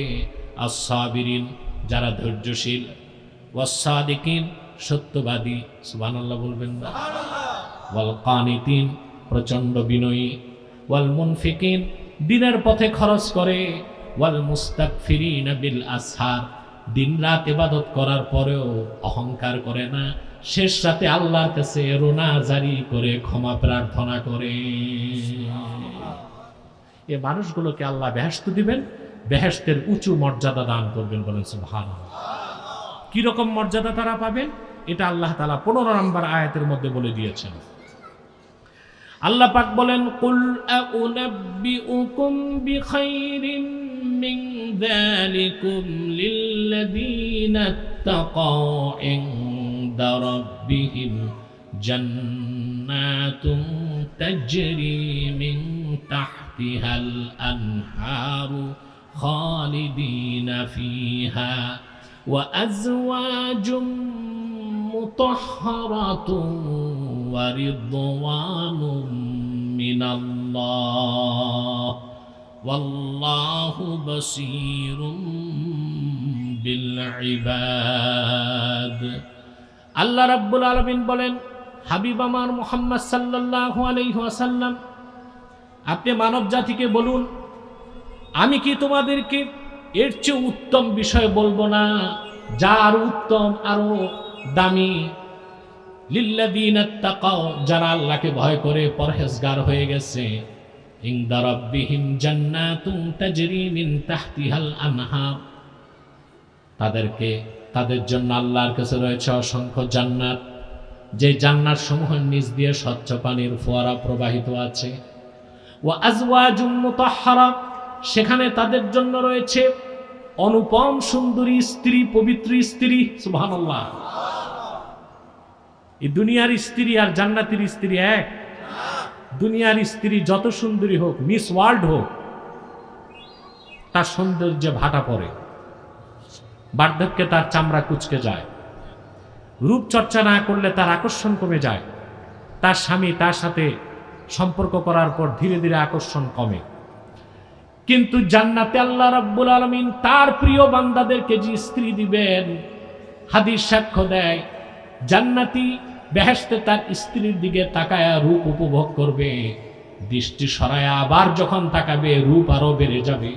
আস-সাবিরিন, যারা ধৈর্যশীল, ওয়াস-সাদিকিন, সত্যবাদী, সুবহানাল্লাহ বলবেন না? ওয়াল কানিতিন, প্রচন্ড বিনয়ী, ওয়াল মুনফিকিন, দিনের পথে খরচ করে, ওয়াল মুস্তাগফিরিনা বিল আসহার, দিন রাত ইবাদত করার পরেও অহংকার করে না, শেষ রাতে আল্লাহর কাছে রোনা জারি করে ক্ষমা প্রার্থনা করে। এই মানুষগুলোকে আল্লাহ বেহেশত দিবেন, বেহেশতের উঁচু মর্যাদা দান করবেন। বলেন সুবহানাল্লাহ। কি রকম মর্যাদা তারা পাবেন এটা আল্লাহ তাআলা 15 নম্বর আয়াতের মধ্যে বলে দিয়েছেন। আল্লাহ পাক বলেন, কুল আউনাব্বিউকুম বিখাইরিম মিন যালিকুম লিল্লাযীনা তাকাউ ইনদা রাব্বিহিম জান্নাতুন তাজরি মিন তাহতিহাল আনহারু খালিদিনা ফিহা ওয়া আজওয়াজুম মুতাহহারাতুন ওয়া রিদওয়ানুম মিনাল্লাহ ওয়াল্লাহু বাসীরুম বিল ইবাদ। আল্লাহ রাব্বুল আলামিন বলেন, হাবিব আমার মুহাম্মদ সাল্লাল্লাহু আলাইহি ওয়াসাল্লাম, আপনি মানব জাতিকে বলুন, আমি কি তোমাদেরকে এর চেয়ে উত্তম বিষয় বলবো না, যা আরো উত্তম, আরো দামি? লিল্লাযীনা তাকাও, যারা আল্লাহকে ভয় করে পরহেজগার হয়ে গেছে, ইনদা রাব্বিহিম জান্নাতুন তাজরি মিন তাহতিহাল আনহার, তাদের জন্য আল্লাহর কাছে রয়েছে অসংখ্য জান্নাত, যে জান্নাত সমূহের নিচ দিয়ে স্বচ্ছ পানির ফোয়ারা প্রবাহিত আছে। ওয়া আজওয়াজুম মুতাহহারা, সেখানে তাদের জন্য রয়েছে অনুপম সুন্দরী স্ত্রী, পবিত্র স্ত্রী। সুবহানাল্লাহ। এই দুনিয়ার স্ত্রী আর জান্নাতের স্ত্রী এক? দুনিয়ার স্ত্রী যত সুন্দরী হোক, মিস ওয়ার্ল্ড হোক, তার সৌন্দর্যে ভাটা পড়ে, বার্ধক্যে তার চামড়া কুঁচকে যায়, রূপচর্চা না করলে তার আকর্ষণ কমে যায়, তার স্বামী তার সাথে সম্পর্ক করার পর ধীরে ধীরে আকর্ষণ কমে। কিন্তু জান্নাতে আল্লাহ রাব্বুল আলামিন তার প্রিয় বান্দাদেরকে যে স্ত্রী দিবেন, হাদিস সাক্ষ্য দেয়, জান্নাতি বেহেশতে তার স্ত্রীর দিকে তাকায়া রূপ উপভোগ করবে, দৃষ্টি সরায়া আবার যখন তাকাবে রূপ আরো বেড়ে যাবে,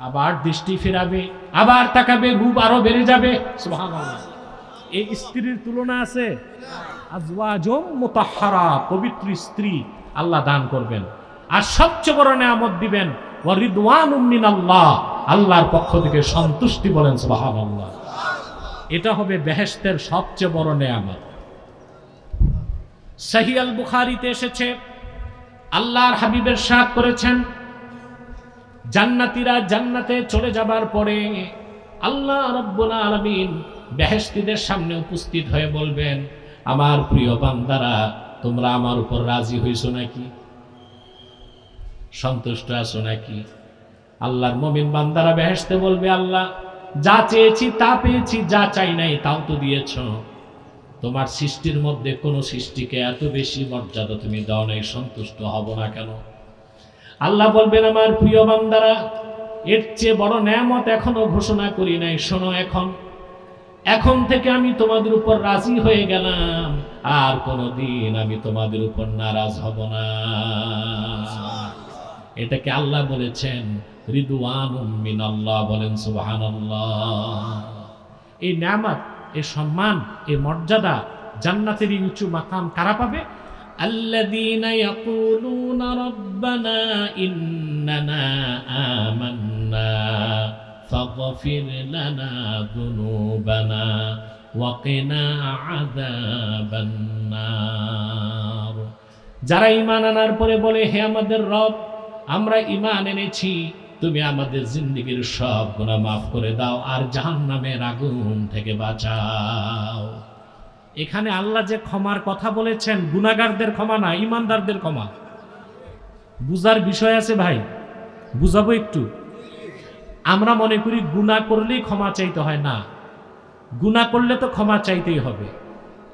আবার দৃষ্টি ফেরাবে, আবার তাকাবে, রূপ আরো বেড়ে যাবে। সুবহানাল্লাহ। এই স্ত্রীর তুলনা আছে? আজওয়াজুম মুতাহহারা, পবিত্র স্ত্রী আল্লাহ দান করবেন। আর সবচেয়ে বড় নিয়ামত দিবেন, ওয়া রিদওয়ানুম মিনাল্লাহ, আল্লাহর পক্ষ থেকে সন্তুষ্টি। বলেন সুবহানাল্লাহ। এটা হবে বেহেশতের সবচেয়ে বড় নিয়ামত। সহিহ আল বুখারীতে এসেছে, আল্লাহর হাবিব ইরশাদ করেছেন, জান্নাতীরা জান্নাতে চলে যাবার পরে আল্লাহ রাব্বুল আলামিন বেহেশতীদের সামনে উপস্থিত হয়ে বলবেন, আমার প্রিয় বান্দারা, তোমরা আমার উপর রাজি হইছো নাকি? সন্তুষ্ট আছো নাকি? আল্লাহর মুমিন বান্দারা বেহেশতে বলবে, আল্লাহ যা চেয়েছি তা পেয়েছি, যা চাই নাই তাও তো দিয়েছো। তোমার সৃষ্টির মধ্যে কোন সৃষ্টিকে এত বেশি মর্যাদা তুমি দাও নাই, সন্তুষ্ট হব না কেন? আল্লাহ বলবেন, আমার প্রিয় বান্দারা, এর চেয়ে বড় নেয়ামত এখনো ঘোষণা করি নাই, শোনো। এখন থেকে আমি তোমাদের উপর রাজি হয়ে গেলাম, আর কোনদিন আমি তোমাদের উপর নারাজ হব না। এটাকে আল্লাহ বলেছেন রিদওয়ানুম মিনাল্লাহ, বলেন সুবহানাল্লাহ। এই নেয়ামত, এই সম্মান, এই মর্যাদা, জান্নাতের এই উঁচু মাকাম কারা পাবে? আল্লাযীনা ইয়াকুলুনা রাব্বানা ইন্নানা আমান্না ফাগফির লানা যুনুবানা ওয়া কিনা আযাবান নার। যারা ঈমান আনার পরে বলে, হে আমাদের রব, আমরা ঈমান এনেছি, তুমি আমাদের জিন্দেগীর সব গুনাহ মাফ করে দাও আর জাহান্নামের আগুন থেকে বাঁচাও। এখানে আল্লাহ যে ক্ষমার কথা বলেছেন, গুনাহগারদের ক্ষমা না, ঈমানদারদের ক্ষমা। বুঝার বিষয় আছে ভাই, বুঝাবো একটু। আমরা মনে করি গুনাহ করলেই ক্ষমা চাইতে হয় না, গুনাহ করলে তো ক্ষমা চাইতেই হবে,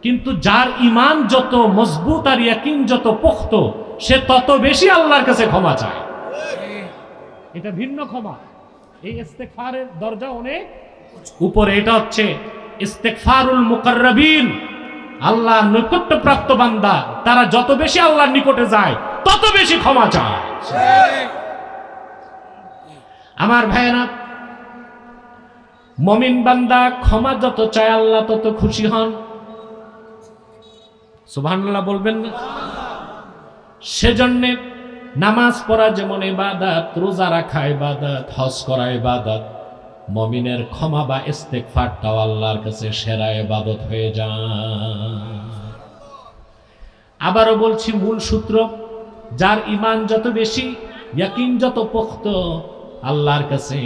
কিন্তু যার ঈমান যত মজবুত আর ইয়াকিন যত পোক্ত, সে তত বেশি আল্লাহর কাছে ক্ষমা চায়। এটা ভিন্ন ক্ষমা। এই ইস্তেগফারের দরজা অনেক উপরে। এটা হচ্ছে ইস্তেগফারুল মুকাররাবিন, আল্লাহর নৈকট্যপ্রাপ্ত বান্দা, তারা যত বেশি আল্লাহর নিকটে যায় তত বেশি ক্ষমা চায়। আমার ভাইয়েরা, মুমিন বান্দা ক্ষমা যত চায় আল্লাহ তত খুশি হন। সুবহানাল্লাহ বলবেন না? সেজন্য নামাজ পড়া যেমন ইবাদত, রোজা রাখা ইবাদত, হজ করা ইবাদত, মুমিনের ক্ষমা বা ইস্তেগফারটাও আল্লাহর কাছে সেরা ইবাদত হয়ে যায়। আবারও বলছি, মূল সূত্র, যার ঈমান যত বেশি, ইয়াকিন যত পোক্ত, আল্লাহর কাছে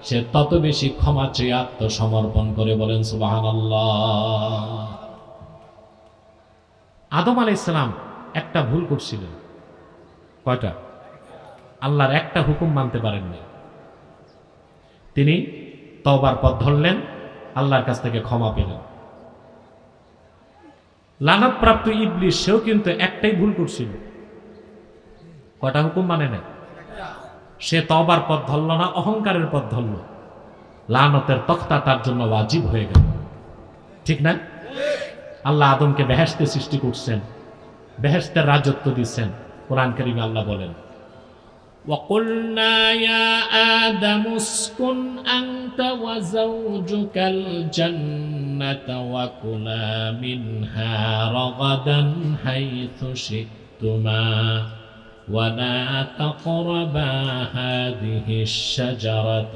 সে তত বেশি ক্ষমা চেয়ে আত্মসমর্পণ করে, বলেন সুবহানাল্লাহ। আদম আলাইহিস সালাম একটা ভুল করছিলেন। কয়টা? আল্লাহর একটা হুকুম মানতে পারেননি। তিনি তওবার পথ ধরলেন, আল্লাহর কাছ থেকে ক্ষমা পেলেন। লানাতপ্রাপ্ত ইবলিস, সেও কিন্তু একটাই ভুল করছিল। কয়টা হুকুম মানে না? সে তওবার পথ ধরল না, অহংকারের পথ ধরল। লানতের তখতা তার জন্য ওয়াজিব হয়ে গেল। ঠিক না? আল্লাহ আদমকে বেহেশতে সৃষ্টি করছেন, বেহেশতের রাজত্ব দিচ্ছেন। কোরআন কারীমে আল্লাহ বলেন, وَقُلْنَا يَا آدَمُ اسْكُنْ أَنْتَ وَزَوْجُكَ الْجَنَّةَ وَكُلَا مِنْهَا رَغَدًا حَيْثُ شِئْتُمَا وَلَا تَقْرَبَا هَذِهِ الشَّجَرَةَ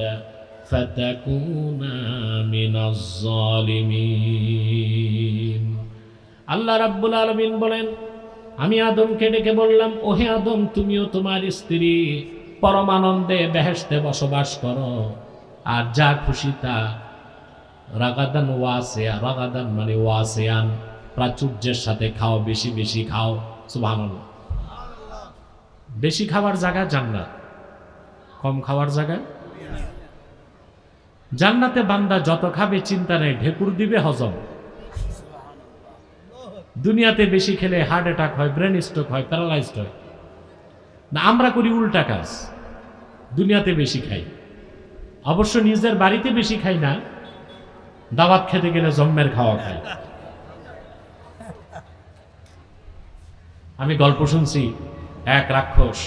فَتَكُونَا مِنَ الظَّالِمِينَ। আল্লাহ রাব্বুল আলামিন বলেন, আমি আদমকে ডেকে বললাম, ওহে আদম, তুমিও তোমার স্ত্রী পরমানন্দে বেহেশতে বসবাস করো, আর যা খুশি তা রাগাদান ওয়াসিয়া, রাগাদান মানে ওয়াসিয়ান, প্রাচুর্যের সাথে খাও, বেশি বেশি খাও। সুবহানাল্লাহ। বেশি খাওয়ার জায়গা জান্নাত, কম খাওয়ার জায়গা। জান্নাতে বান্দা যত খাবে চিন্তা নেই, ঢেকুর দিবে হজম। দুনিয়াতে বেশি খেলে হার্ট অ্যাটাক হয়, ব্রেন স্ট্রোক হয়, প্যারালাইজড হয়। না, আমরা করি উল্টা কাজ, দুনিয়াতে বেশি খাই। অবশ্য নিজের বাড়িতে বেশি খাই না, দাওয়াত খেতে গেলে জম্মের খাওয়া খাই। আমি গল্প শুনছি, এক রাক্ষস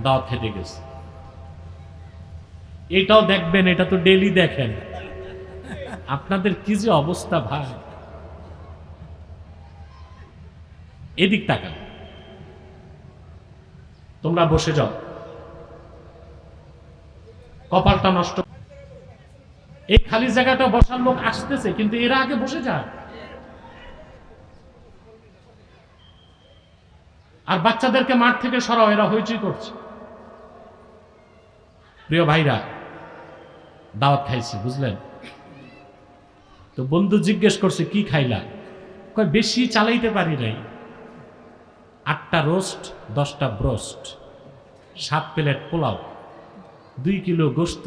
দাওয়াত খেতে গেছে। এটাও দেখবেন, এটা তো ডেইলি দেখেন। আপনাদের কি যে অবস্থা ভাই! এদিক তাকান, তোমরা বসে যাও, কপালটা নষ্ট। এই খালি জায়গাটা বসার লোক আসতেছে, কিন্তু এরা আগে বসে যায়। আর বাচ্চাদেরকে মাঠ থেকে সরাও, এরা হইচই করছে। প্রিয় ভাইরা, দাওয়াত খাইছি, বুঝলেন তো? বন্ধু জিজ্ঞেস করছে, কি খাইলা? কয়, বেশি চালাইতে পারি নাই, 8টা রোস্ট 10টা ব্রোস্ট। 7 প্লেট পোলাও, 2 কিলো গোস্ত,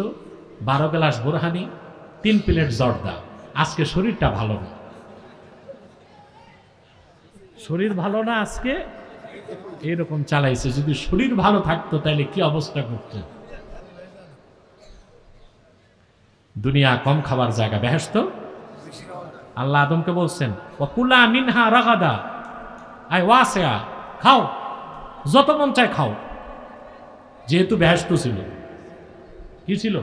12 গ্লাস বোরহানি, 3 প্লেট জর্দা। আজকে শরীরটা ভালো না, শরীর ভালো না, আজকে এরকম চালাইছে। যদি শরীর ভালো থাকতো তাহলে কি অবস্থা করতো। দুনিয়া কম খাবার জায়গা, বেহেশত। আল্লাহ আদমকে বলছেন ওয়াকুলা মিনহা রাগাদা, আই ওয়াসিয়া, খাও যত মন চায় খাও। যেহেতু বেহেশত ছিল, কি ছিল?